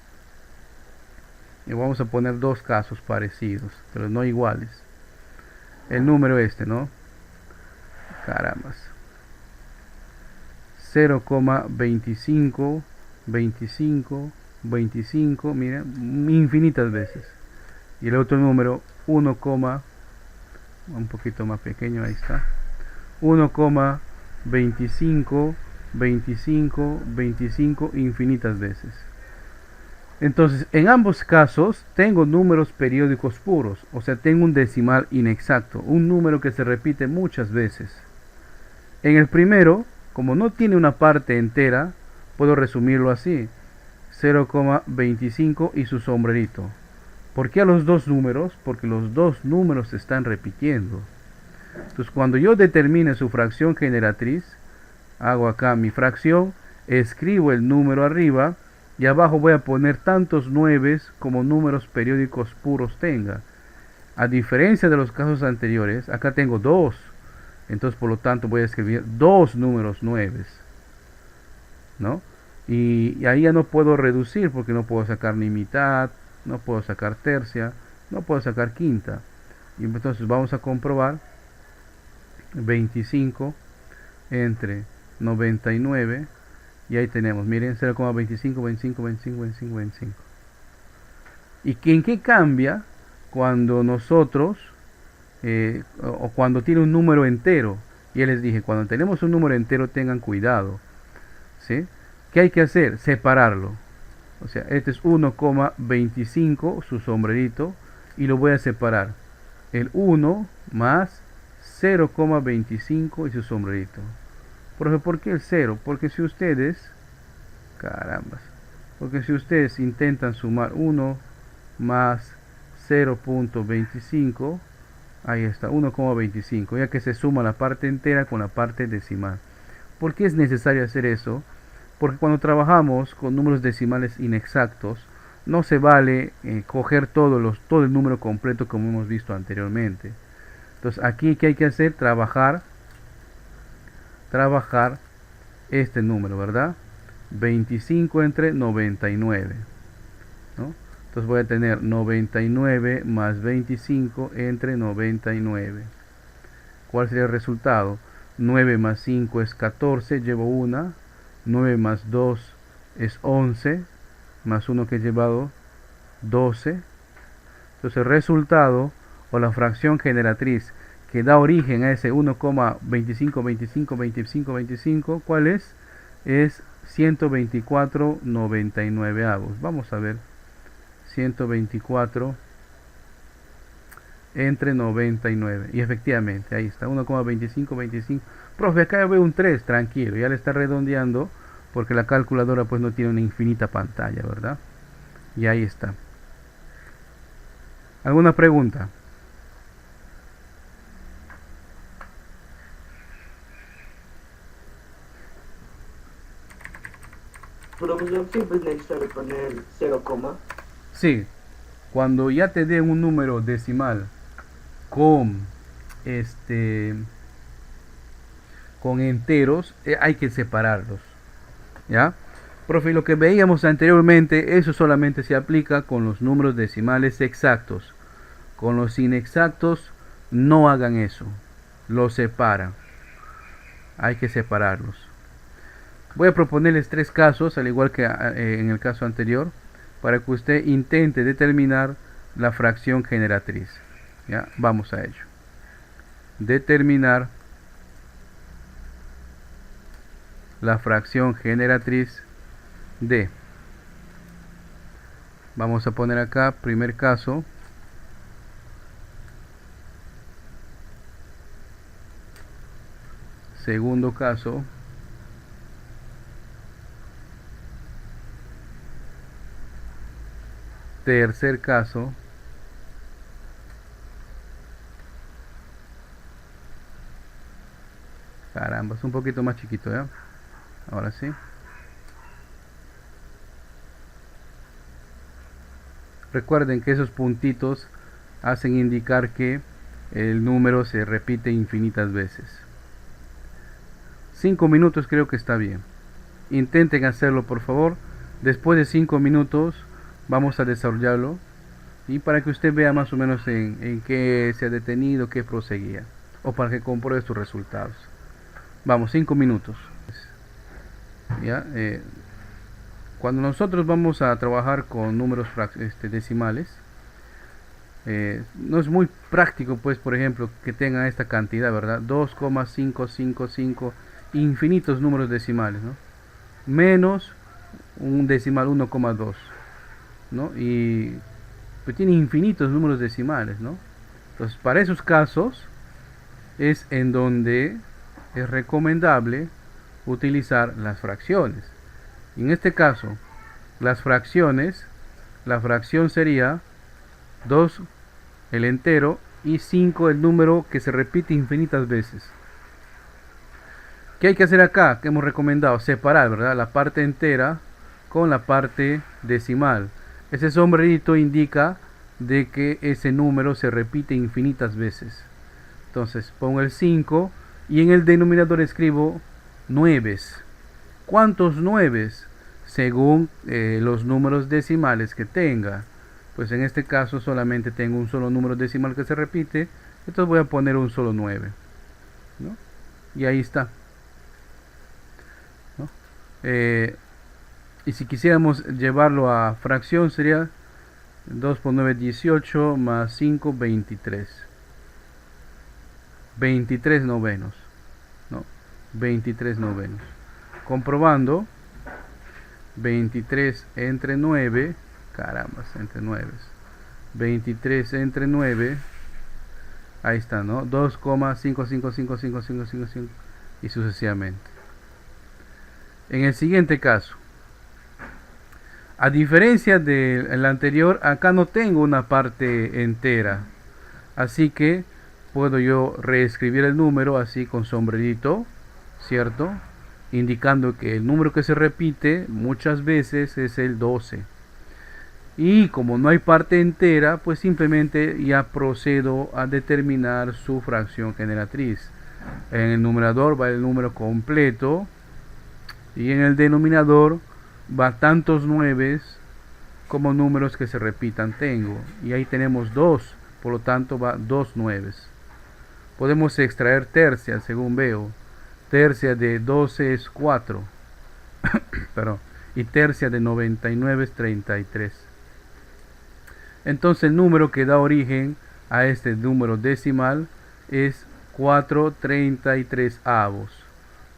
Y vamos a poner dos casos parecidos, pero no iguales. El número este, ¿no? Carambas. 0,25, 25, 25, miren, infinitas veces. Y el otro número, 1, un poquito más pequeño, ahí está. 1,25, 25, 25 infinitas veces. Entonces, en ambos casos tengo números periódicos puros, o sea, tengo un decimal inexacto, un número que se repite muchas veces. En el primero, como no tiene una parte entera, puedo resumirlo así: 0,25 y su sombrerito. ¿Por qué a los dos números? Porque los dos números se están repitiendo. Entonces, cuando yo determine su fracción generatriz, hago acá mi fracción, escribo el número arriba y abajo voy a poner tantos nueves como números periódicos puros tenga. A diferencia de los casos anteriores, acá tengo dos. Entonces, por lo tanto, voy a escribir dos números nueves, ¿no? Y ahí ya no puedo reducir porque no puedo sacar ni mitad, no puedo sacar tercia, no puedo sacar quinta. Y entonces vamos a comprobar 25 entre 99 y ahí tenemos, miren, 0,25, 25, 25, 25, 25. ¿Y en qué cambia cuando nosotros, o cuando tiene un número entero? Ya les dije, cuando tenemos un número entero tengan cuidado, ¿sí? ¿Qué hay que hacer? Separarlo. O sea, este es 1,25, su sombrerito, y lo voy a separar. El 1 más 0,25 y su sombrerito. Profe, ¿por qué el 0? Porque si ustedes, carambas, porque si ustedes intentan sumar 1 más 0,25, ahí está, 1,25, ya que se suma la parte entera con la parte decimal. ¿Por qué es necesario hacer eso? Porque cuando trabajamos con números decimales inexactos, no se vale coger todo el número completo como hemos visto anteriormente. Entonces, aquí, ¿qué hay que hacer? Trabajar este número, ¿verdad? 25 entre 99, ¿no? Entonces voy a tener 99 más 25 entre 99. ¿Cuál sería el resultado? 9 más 5 es 14, llevo una. 9 más 2 es 11, más 1 que he llevado, 12. Entonces el resultado, o la fracción generatriz que da origen a ese 1,25, 25, 25, 25, ¿cuál es? Es 124,99. Vamos a ver. 124 entre 99. Y efectivamente, ahí está, 1,25, 25. Profe, acá ya veo un 3, tranquilo, ya le está redondeando porque la calculadora pues no tiene una infinita pantalla, ¿verdad? Y ahí está. ¿Alguna pregunta? Profesor, siempre es necesario poner 0, Sí, cuando ya te dé un número decimal con con enteros, hay que separarlos, ¿ya? Profe, lo que veíamos anteriormente, eso solamente se aplica con los números decimales exactos. Con los inexactos, no hagan eso. Los separan. Hay que separarlos. Voy a proponerles tres casos, al igual que en el caso anterior, para que usted intente determinar la fracción generatriz. ¿Ya? Vamos a ello. Determinar la fracción generatriz de. Vamos a poner acá, primer caso. Segundo caso. Tercer caso. Caramba, es un poquito más chiquito, ¿ya? Ahora sí. Recuerden que esos puntitos hacen indicar que el número se repite infinitas veces. 5 minutos creo que está bien. Intenten hacerlo, por favor. Después de 5 minutos vamos a desarrollarlo, y para que usted vea más o menos en qué se ha detenido, qué proseguía, o para que compruebe sus resultados. Vamos, 5 minutos. ¿Ya? Cuando nosotros vamos a trabajar con números decimales, no es muy práctico, pues, por ejemplo, que tengan esta cantidad, ¿verdad? 2,555, infinitos números decimales, ¿no? Menos un decimal 1,2, ¿no? Y pues tiene infinitos números decimales, ¿no? Entonces, para esos casos es en donde es recomendable utilizar las fracciones. Y en este caso, las fracciones, la fracción sería 2 el entero y 5 el número que se repite infinitas veces. ¿Qué hay que hacer acá? Que hemos recomendado separar, ¿verdad?, la parte entera con la parte decimal. Ese sombrerito indica de que ese número se repite infinitas veces. Entonces pongo el 5 y en el denominador escribo 9. ¿Cuántos 9? Según los números decimales que tenga. Pues en este caso solamente tengo un solo número decimal que se repite, entonces voy a poner un solo 9, ¿no? Y ahí está, ¿no? Y si quisiéramos llevarlo a fracción sería 2 por 9, 18, más 5, 23. 23 novenos, ¿no? 23 novenos. Comprobando, 23 entre 9, caramba, entre 9. 23 entre 9, ahí está, ¿no? 2,5555555 y sucesivamente. En el siguiente caso, a diferencia del anterior, acá no tengo una parte entera, así que puedo yo reescribir el número así con sombrerito, ¿cierto?, indicando que el número que se repite muchas veces es el 12. Y como no hay parte entera, pues simplemente ya procedo a determinar su fracción generatriz. En el numerador va el número completo y en el denominador va tantos 9 como números que se repitan tengo. Y ahí tenemos 2, por lo tanto va 2 9. Podemos extraer tercias según veo. Tercia de 12 es 4. Perdón. Y tercia de 99 es 33. Entonces el número que da origen a este número decimal es 4/33.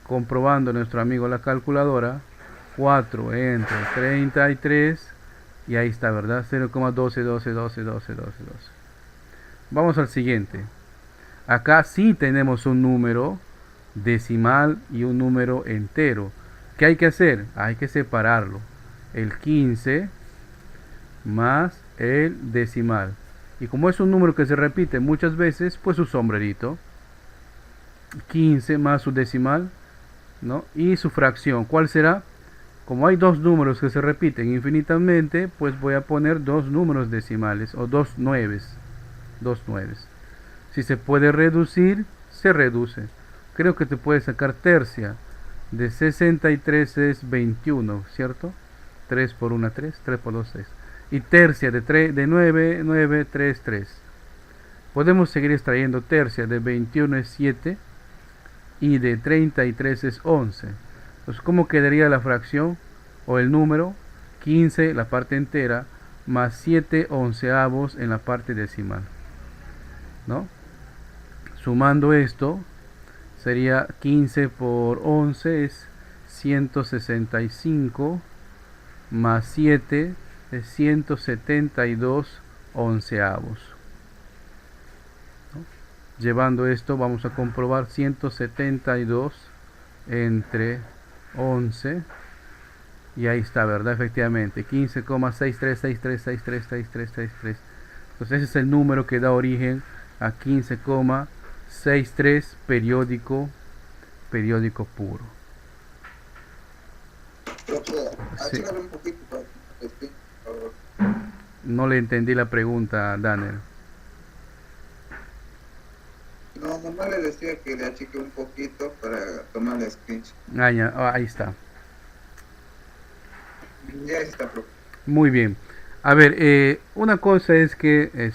Comprobando nuestro amigo la calculadora, 4 entre 33, y ahí está, ¿verdad? 0,12. Vamos al siguiente. Acá sí tenemos un número decimal y un número entero. ¿Qué hay que hacer? Hay que separarlo. El 15 más el decimal. Y como es un número que se repite muchas veces, pues su sombrerito. 15 más su decimal, ¿no? Y su fracción. ¿Cuál será? Como hay dos números que se repiten infinitamente, pues voy a poner dos números decimales o 2 nueves. 2 nueves. Si se puede reducir, se reduce. Creo que te puede sacar tercia. De 63 es 21, ¿cierto? 3 por 1, 3, 3 por 2, 6. Y tercia de 9, 9, 3, 3. Podemos seguir extrayendo tercia. De 21 es 7 y de 33 es 11. Entonces, ¿cómo quedaría la fracción o el número? 15, la parte entera, más 7 onceavos en la parte decimal, ¿no? Sumando esto, sería 15 por 11 es 165, más 7 es 172 onceavos, ¿no? Llevando esto vamos a comprobar 172 entre 11, y ahí está, ¿verdad? Efectivamente 15,6363636363. Entonces ese es el número que da origen a 15,63 periódico puro. Sí. Un poquito, por favor. No le entendí la pregunta, Daniel. decía que le achique un poquito para tomar la screenshot. Ahí está. Ya está, profe. Muy bien. A ver, una cosa es que,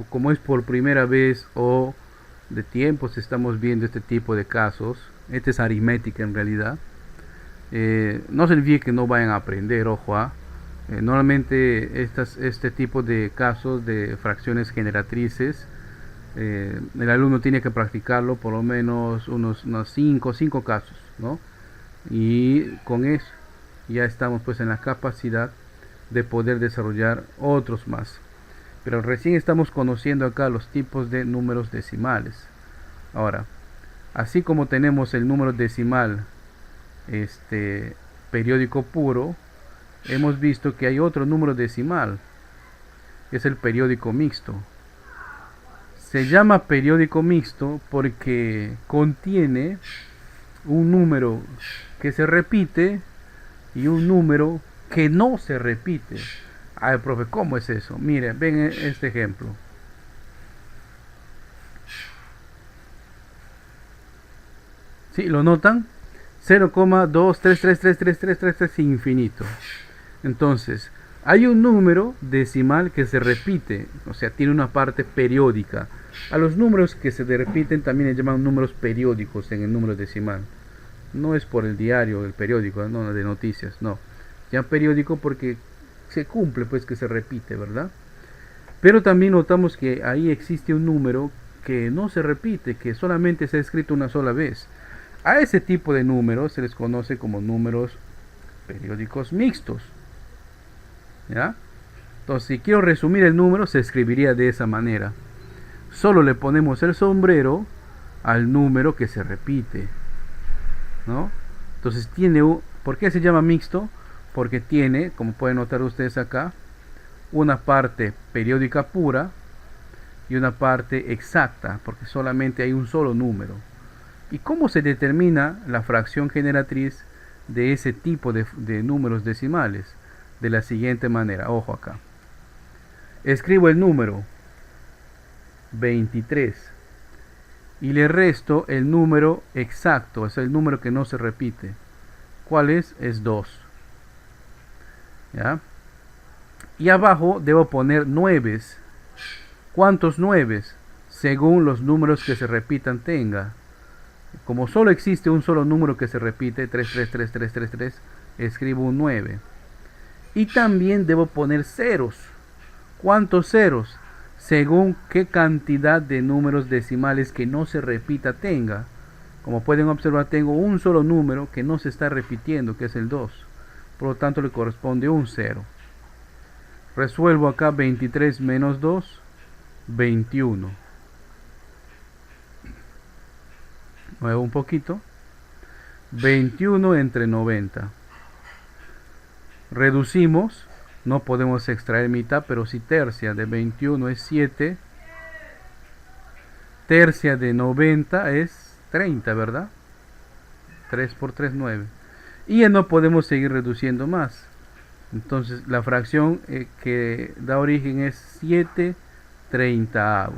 como es por primera vez o de tiempos estamos viendo este tipo de casos, esta es aritmética en realidad, no significa que no vayan a aprender, ojo, normalmente este tipo de casos de fracciones generatrices, el alumno tiene que practicarlo por lo menos unos 5 casos, ¿no? Y con eso ya estamos pues en la capacidad de poder desarrollar otros más. Pero recién estamos conociendo acá los tipos de números decimales. Ahora, así como tenemos el número decimal periódico puro, hemos visto que hay otro número decimal, que es el periódico mixto. Se llama periódico mixto porque contiene un número que se repite y un número que no se repite. Ay, profe, ¿cómo es eso? Miren, ven este ejemplo. ¿Sí? ¿Lo notan? 0,2333333 infinito. Entonces, hay un número decimal que se repite, o sea, tiene una parte periódica. A los números que se repiten también les llaman números periódicos en el número decimal. No es por el diario, el periódico, no de noticias, no. Ya periódico porque se cumple, pues que se repite, ¿verdad? Pero también notamos que ahí existe un número que no se repite, que solamente se ha escrito una sola vez. A ese tipo de números se les conoce como números periódicos mixtos. ¿Ya? Entonces, si quiero resumir el número, se escribiría de esa manera. Solo le ponemos el sombrero al número que se repite, ¿no? Entonces ¿por qué se llama mixto? Porque tiene, como pueden notar ustedes acá, una parte periódica pura y una parte exacta, porque solamente hay un solo número. ¿Y cómo se determina la fracción generatriz de ese tipo de números decimales? De la siguiente manera, ojo acá. Escribo el número 23 y le resto el número exacto, es el número que no se repite. ¿Cuál es? Es 2. ¿Ya? Y abajo debo poner 9. ¿Cuántos 9? Según los números que se repitan tenga. Como solo existe un solo número que se repite, 333333, escribo un 9. Y también debo poner ceros. ¿Cuántos ceros? Según qué cantidad de números decimales que no se repita tenga. Como pueden observar, tengo un solo número que no se está repitiendo, que es el 2. Por lo tanto, le corresponde un 0. Resuelvo acá 23 menos 2, 21. Muevo un poquito. 21 entre 90. Reducimos. No podemos extraer mitad, pero si tercia de 21 es 7. Tercia de 90 es 30, ¿verdad? 3 por 3, 9. Y ya no podemos seguir reduciendo más. Entonces la fracción que da origen es 7/30.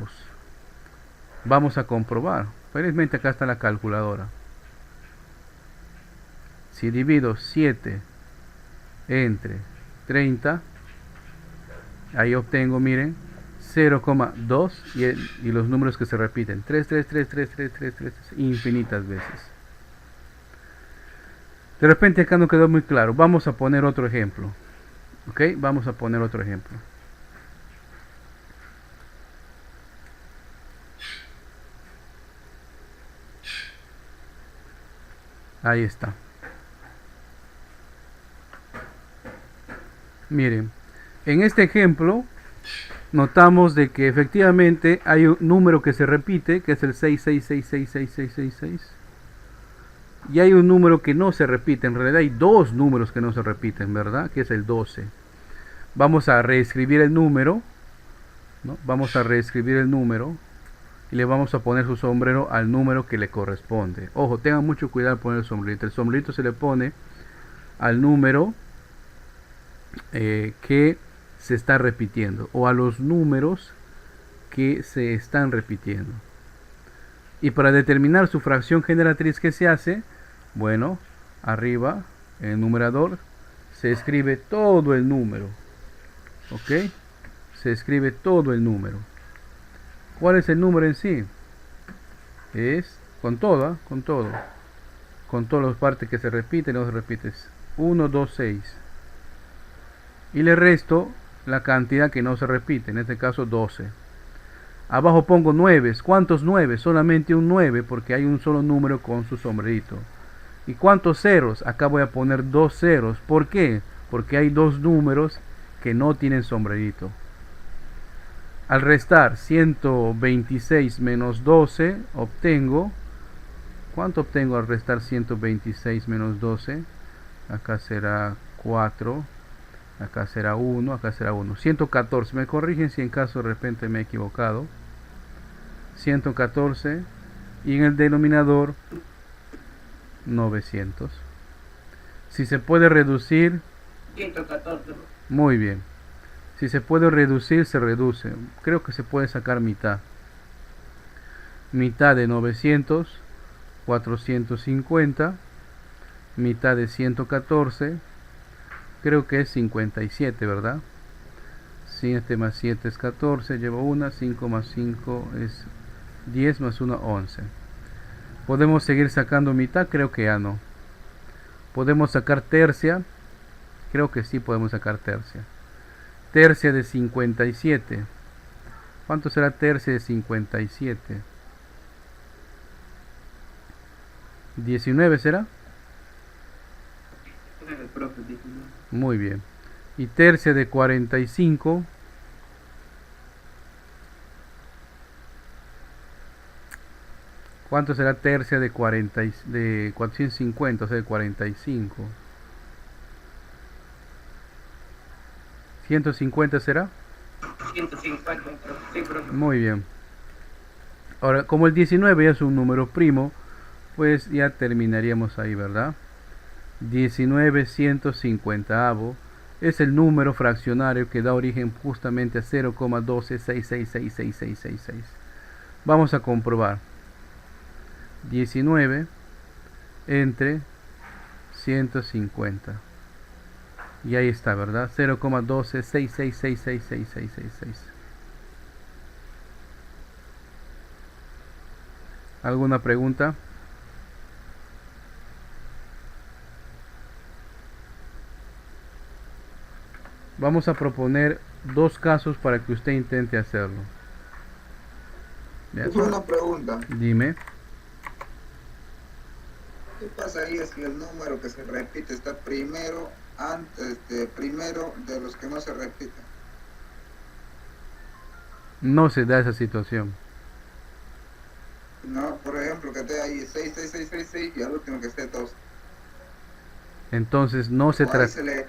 Vamos a comprobar. Felizmente acá está la calculadora. Si divido 7 entre 30, ahí obtengo, miren, 0,2 y los números que se repiten, 3 infinitas veces. De repente acá no quedó muy claro. Vamos a poner otro ejemplo. ¿Ok? Vamos a poner otro ejemplo. Ahí está. Miren, en este ejemplo notamos de que efectivamente hay un número que se repite, que es el 66666666. Y hay un número que no se repite. En realidad hay dos números que no se repiten, ¿verdad? Que es el 12. Vamos a reescribir el número, ¿no? Vamos a reescribir el número y le vamos a poner su sombrero al número que le corresponde. Ojo, tengan mucho cuidado al poner el sombrerito. El sombrerito se le pone al número que se está repitiendo o a los números que se están repitiendo. Y para determinar su fracción generatriz, ¿qué se hace? Bueno, arriba, en el numerador, se escribe todo el número. ¿Ok? Se escribe todo el número. ¿Cuál es el número en sí? Es con todo, con todo. Con todas las partes que se repiten y no se repiten. 1, 2, 6. Y le resto la cantidad que no se repite, en este caso 12. Abajo pongo 9. ¿Cuántos 9? Solamente un 9 porque hay un solo número con su sombrerito. ¿Y cuántos ceros? Acá voy a poner 2 ceros. ¿Por qué? Porque hay dos números que no tienen sombrerito. Al restar 126 menos 12, obtengo... ¿Cuánto obtengo al restar 126 menos 12? Acá será 4. Acá será 1, acá será 1. 114. Me corrigen si en caso de repente me he equivocado. 114. Y en el denominador 900. Si se puede reducir, 114. muy bien. Si se puede reducir, se reduce. Creo que se puede sacar mitad. Mitad de 900, 450. Mitad de 114. Creo que es 57, ¿verdad? 7 más 7 es 14, llevo 1, 5 más 5 es 10, más 1, 11. ¿Podemos seguir sacando mitad? Creo que ya no. ¿Podemos sacar tercia? Creo que sí podemos sacar tercia. Tercia de 57. ¿Cuánto será tercia de 57? 19 será. El profe dijo, ¿no? Muy bien. Y tercia de 45. ¿Cuánto será tercia de 450? O sea, de 45. 150 será. 150, profe. Sí, profe. Muy bien. Ahora, como el 19 ya es un número primo, pues ya terminaríamos ahí, ¿verdad? 19 150avo es el número fraccionario que da origen justamente a 0,126666666. Vamos a comprobar. 19 entre 150. Y ahí está, ¿verdad? 0,126666666. ¿Alguna pregunta? Vamos a proponer dos casos para que usted intente hacerlo. ¿Ya? Es una pregunta. Dime. ¿Qué pasaría si el número que se repite está primero primero de los que no se repiten? No se da esa situación. No, por ejemplo, que esté ahí 66666 y al último que esté 2. Entonces no se O ahí trata. se le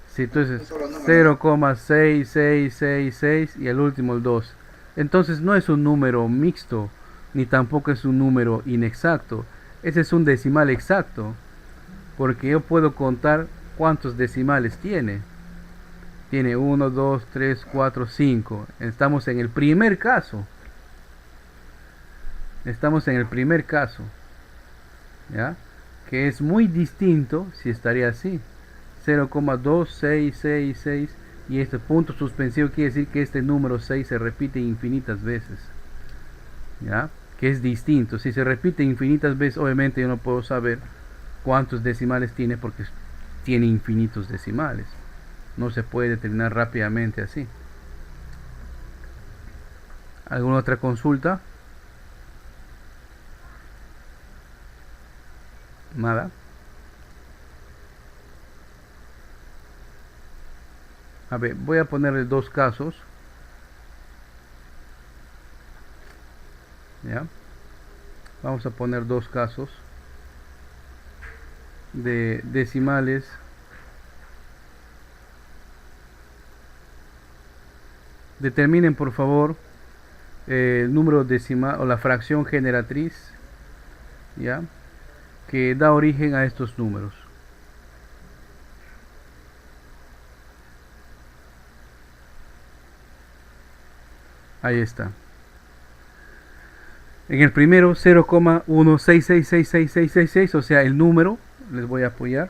Si entonces un solo número, ¿no? 0,6666 y el último el 2. Entonces no es un número mixto, ni tampoco es un número inexacto. Ese es un decimal exacto, porque yo puedo contar cuántos decimales tiene. Tiene 1, 2, 3, 4, 5. Estamos en el primer caso. Estamos en el primer caso. ¿Ya? Que es muy distinto si estaría así. 0,2666 y este punto suspensivo quiere decir que este número 6 se repite infinitas veces. ¿Ya? Que es distinto. Si se repite infinitas veces, obviamente yo no puedo saber cuántos decimales tiene porque tiene infinitos decimales. No se puede determinar rápidamente así. ¿Alguna otra consulta? Nada. A ver, voy a ponerle dos casos. ¿Ya? Vamos a poner dos casos de decimales. Determinen por favor el número decimal o la fracción generatriz, ¿ya? Que da origen a estos números. Ahí está. En el primero 0,1666666, o sea, el número, les voy a apoyar.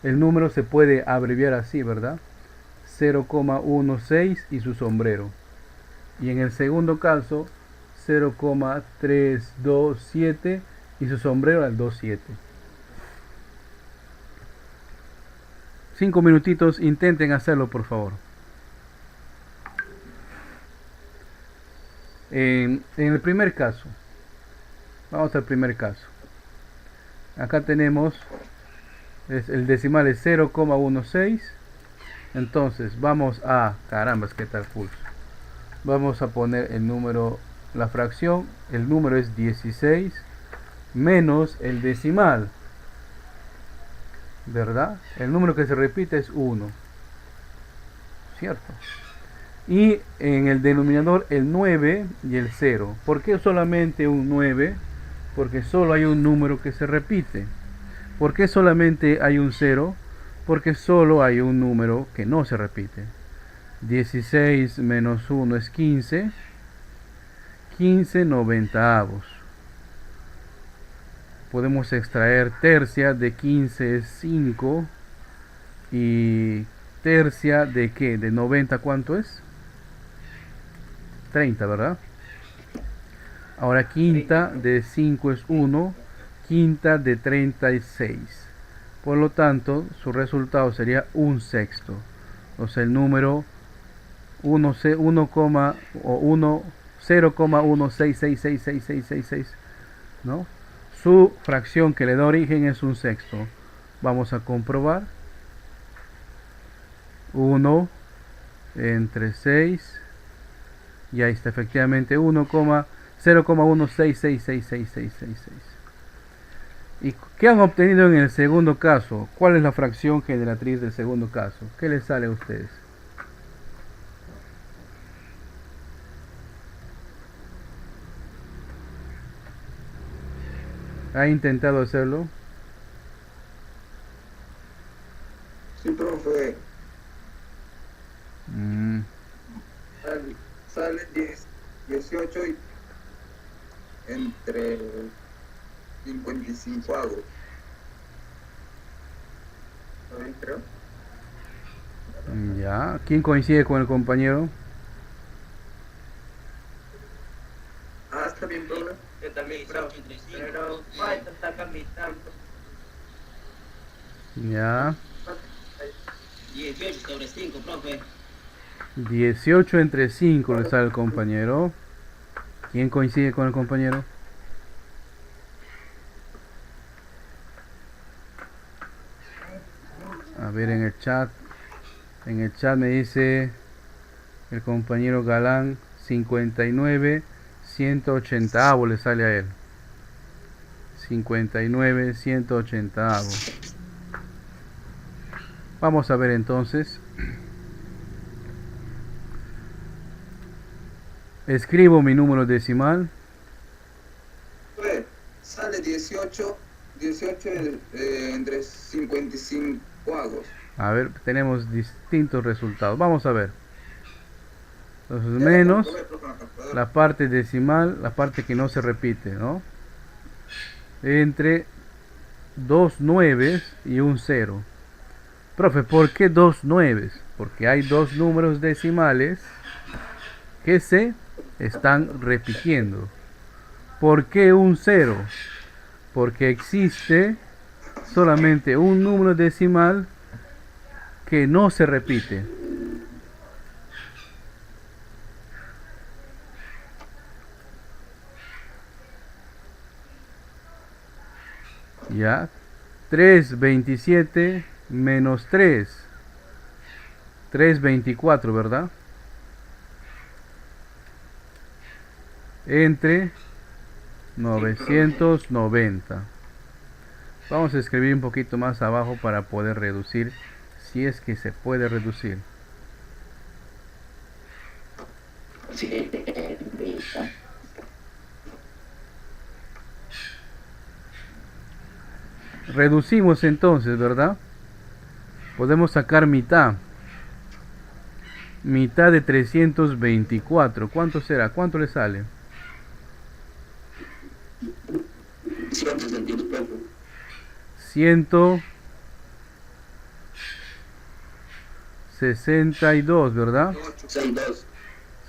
El número se puede abreviar así, ¿verdad? 0,16 y su sombrero. Y en el segundo caso 0,327 y su sombrero al 27. 5 minutitos, intenten hacerlo por favor. En el primer caso, vamos al primer caso. Acá tenemos, el decimal es 0,16. Entonces vamos a, carambas, ¿qué tal pulso? Vamos a poner el número, la fracción, el número es 16 menos el decimal, ¿verdad? El número que se repite es 1, ¿cierto? Y en el denominador el 9 y el 0. ¿Por qué solamente un 9? Porque solo hay un número que se repite. ¿Por qué solamente hay un 0? Porque solo hay un número que no se repite. 16 menos 1 es 15. 15 noventaavos. Podemos extraer tercia de 15 es 5. Y tercia de ¿qué? De 90, ¿cuánto es? 30, ¿verdad? Ahora quinta de 5 es 1. Quinta de 36. Por lo tanto, su resultado sería un sexto. O sea, el número 0,16666666, ¿no? Su fracción que le da origen es un sexto. Vamos a comprobar. 1 entre 6. Y ahí está, efectivamente 0,16666666. ¿Y qué han obtenido en el segundo caso? ¿Cuál es la fracción generatriz del segundo caso? ¿Qué les sale a ustedes? ¿Ha intentado hacerlo? Sí, profe. Sale 18 y entre 55 avos. ¿Sabes, creo? Ya. ¿Quién coincide con el compañero? Está bien, profe. Yo también, pero falta sacar mi tanto. Ya. 18 sobre 5, profe. 18 entre 5 le sale al compañero. ¿Quién coincide con el compañero? A ver en el chat. En el chat me dice el compañero Galán 59 180 le sale a él. 59 180. Vamos a ver entonces. Escribo mi número decimal. Sale 18 entre 55 avos. A ver, tenemos distintos resultados. Vamos a ver. Entonces menos la parte decimal, la parte que no se repite, ¿no? Entre 2 nueves y un 0. Profe, ¿por qué 2 nueves? Porque hay dos números decimales que se están repitiendo. ¿Por qué un 0? Porque existe solamente un número decimal que no se repite. Ya. 327 menos 3. 324, ¿verdad? Entre 990. Vamos a escribir un poquito más abajo para poder reducir, si es que se puede reducir. Reducimos entonces, ¿verdad? Podemos sacar mitad. Mitad de 324. ¿Cuánto será? ¿Cuánto le sale? 162, ¿verdad? 62.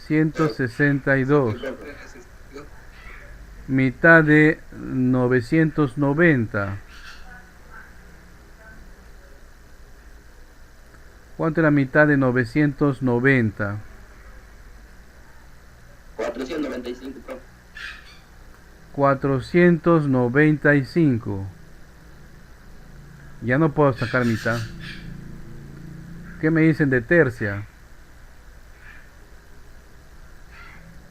162. profe, ese es- Mitad de 990. ¿Cuánto es la mitad de 990? 495, profe. 495. Ya no puedo sacar mitad. ¿Qué me dicen de tercia?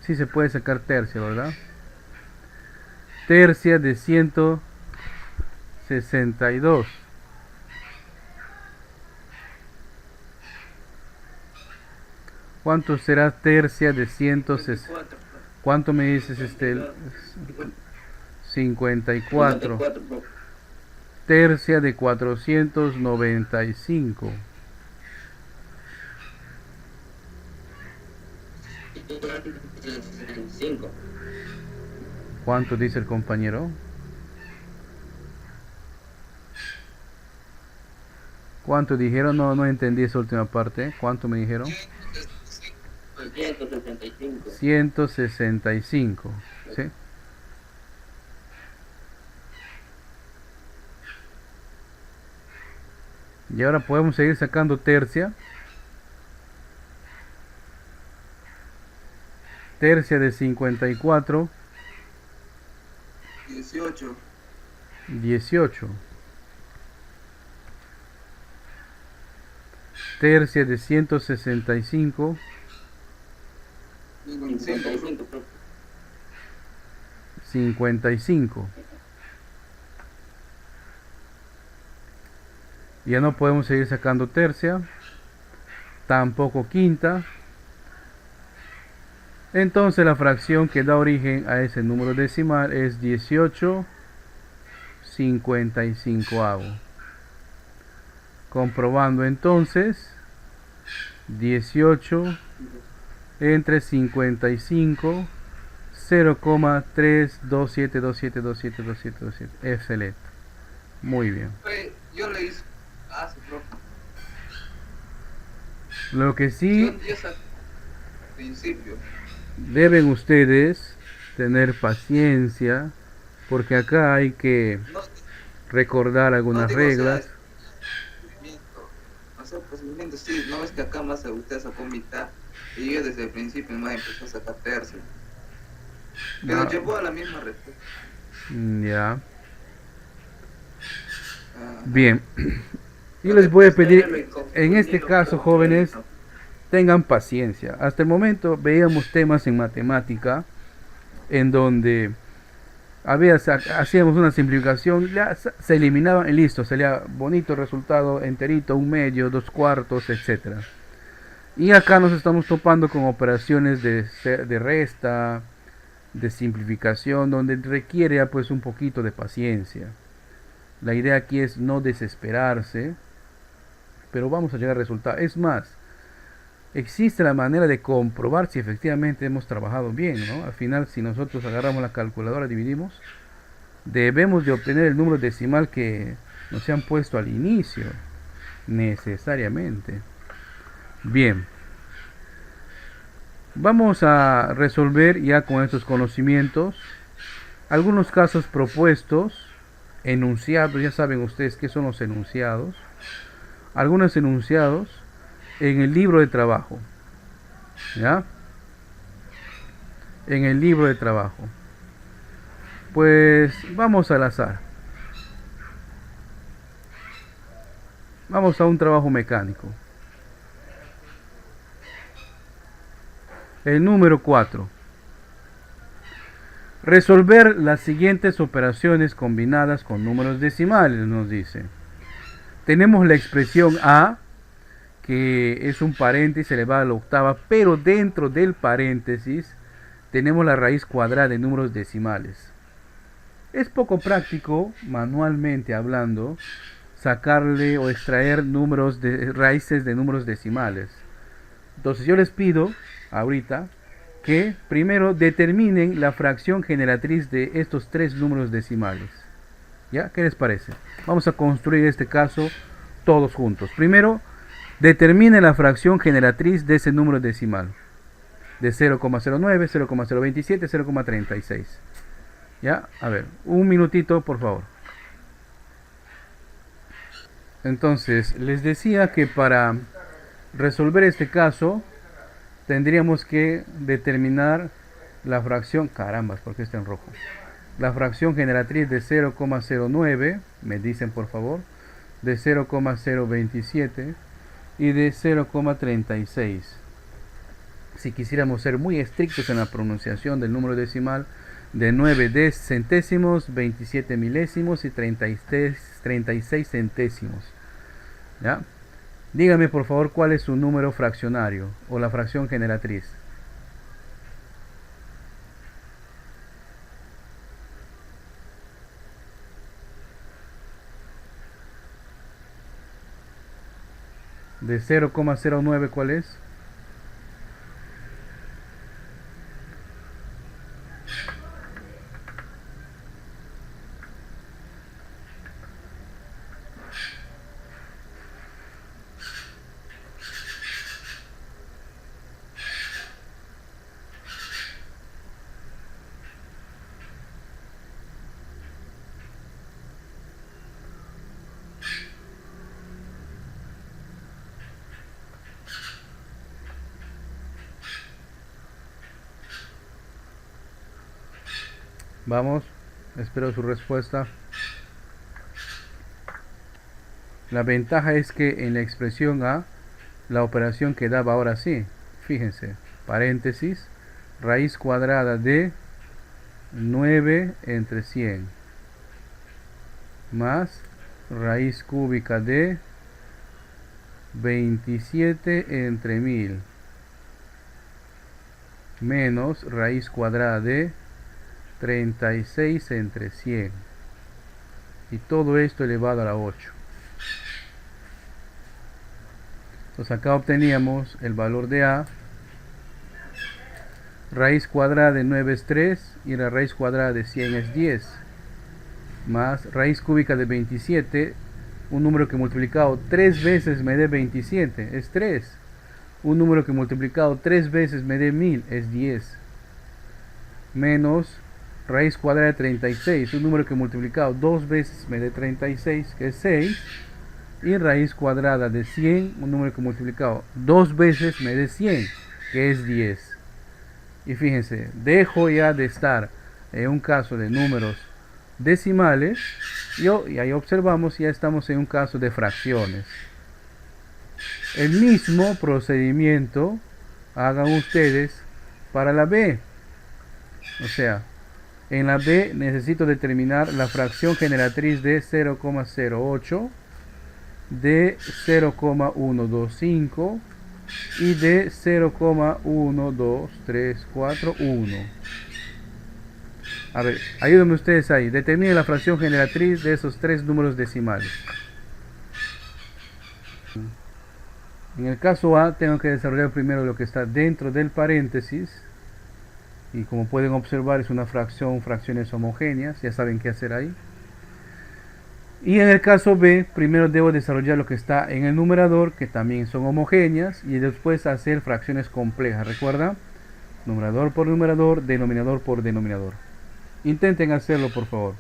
Sí se puede sacar tercia, ¿verdad? Tercia de 162. ¿Cuánto será tercia de 160? 24, profe. ¿Cuánto me dices, 54. 54, profe. Tercia de 495. 5. ¿Cuánto dice el compañero? ¿Cuánto dijeron? No entendí esa última parte. ¿Cuánto me dijeron? 165. 165. ¿Sí? Y ahora podemos seguir sacando tercia. Tercia de 54. 18. 18. Tercia de 165. 55, profe. 55. Ya no podemos seguir sacando tercia, tampoco quinta. Entonces la fracción que da origen a ese número decimal es 18/55. Comprobando entonces, 18 entre 55, 0,327272727. Excelente. Muy bien. Yo le hice. Sí, profe. Lo que sí Yo saqué al principio. deben ustedes tener paciencia, porque acá hay que No, recordar no algunas digo, o sea, reglas. procedimiento. O sea, procedimiento, sí, no es que acá más usted sacó mitad y yo desde el principio más empezó a sacar tercio. Pero Ah, llevó a la misma respuesta. ya. Ah, Bien. Yo les voy a pedir, en este caso, jóvenes, tengan paciencia. Hasta el momento veíamos temas en matemática en donde hacíamos una simplificación, ya se eliminaban y listo, salía bonito resultado, enterito, un medio, dos cuartos, etcétera. Y acá nos estamos topando con operaciones de resta, de simplificación, donde requiere pues un poquito de paciencia. La idea aquí es no desesperarse, pero vamos a llegar al resultado. Es más, existe la manera de comprobar si efectivamente hemos trabajado bien, ¿no? Al final, si nosotros agarramos la calculadora, dividimos, debemos de obtener el número decimal que nos han puesto al inicio, necesariamente. Bien, vamos a resolver ya con estos conocimientos algunos casos propuestos, enunciados. Ya saben ustedes qué son los enunciados. Algunos enunciados en el libro de trabajo, ¿ya? En el libro de trabajo. Pues vamos al azar. Vamos a un trabajo mecánico. El número 4. Resolver las siguientes operaciones combinadas con números decimales, nos dice. Tenemos la expresión A, que es un paréntesis elevado a la octava, pero dentro del paréntesis tenemos la raíz cuadrada de números decimales. Es poco práctico, manualmente hablando, sacarle o extraer raíces de números decimales. Entonces yo les pido ahorita que primero determinen la fracción generatriz de estos tres números decimales. ¿Ya? ¿Qué les parece? Vamos a construir este caso todos juntos. Primero, determine la fracción generatriz de ese número decimal. De 0,09, 0,027, 0,36. ¿Ya? A ver, un minutito, por favor. Entonces, les decía que para resolver este caso, tendríamos que determinar la fracción, carambas, porque está en rojo. La fracción generatriz de 0,09, me dicen por favor, de 0,027 y de 0,36. Si quisiéramos ser muy estrictos en la pronunciación del número decimal, de 9 centésimos, 27 milésimos y 36 centésimos. ¿Ya? Dígame por favor cuál es su número fraccionario o la fracción generatriz. De 0,09, ¿cuál es? Vamos, espero su respuesta. La ventaja es que en la expresión A, la operación quedaba ahora sí. Fíjense, paréntesis, raíz cuadrada de 9 entre 100 más raíz cúbica de 27 entre 1000 menos raíz cuadrada de 36 entre 100 y todo esto elevado a la 8. Entonces acá obteníamos el valor de A, raíz cuadrada de 9 es 3 y la raíz cuadrada de 100 es 10, más raíz cúbica de 27, un número que multiplicado 3 veces me dé 27, es 3, un número que multiplicado 3 veces me dé 1000, es 10, menos raíz cuadrada de 36, un número que multiplicado 2 veces me dé 36, que es 6, y raíz cuadrada de 100, un número que multiplicado 2 veces me dé 100, que es 10. Y fíjense, dejo ya de estar en un caso de números decimales, y ahí observamos, ya estamos en un caso de fracciones. El mismo procedimiento hagan ustedes para la B. O sea, en la B necesito determinar la fracción generatriz de 0,08, de 0,125 y de 0,12341. A ver, ayúdenme ustedes ahí. Determinen la fracción generatriz de esos tres números decimales. En el caso A tengo que desarrollar primero lo que está dentro del paréntesis. Y como pueden observar es una fracción, fracciones homogéneas. Ya saben qué hacer ahí. Y en el caso B, primero debo desarrollar lo que está en el numerador, que también son homogéneas, y después hacer fracciones complejas. ¿Recuerda? Numerador por numerador, denominador por denominador. Intenten hacerlo, por favor.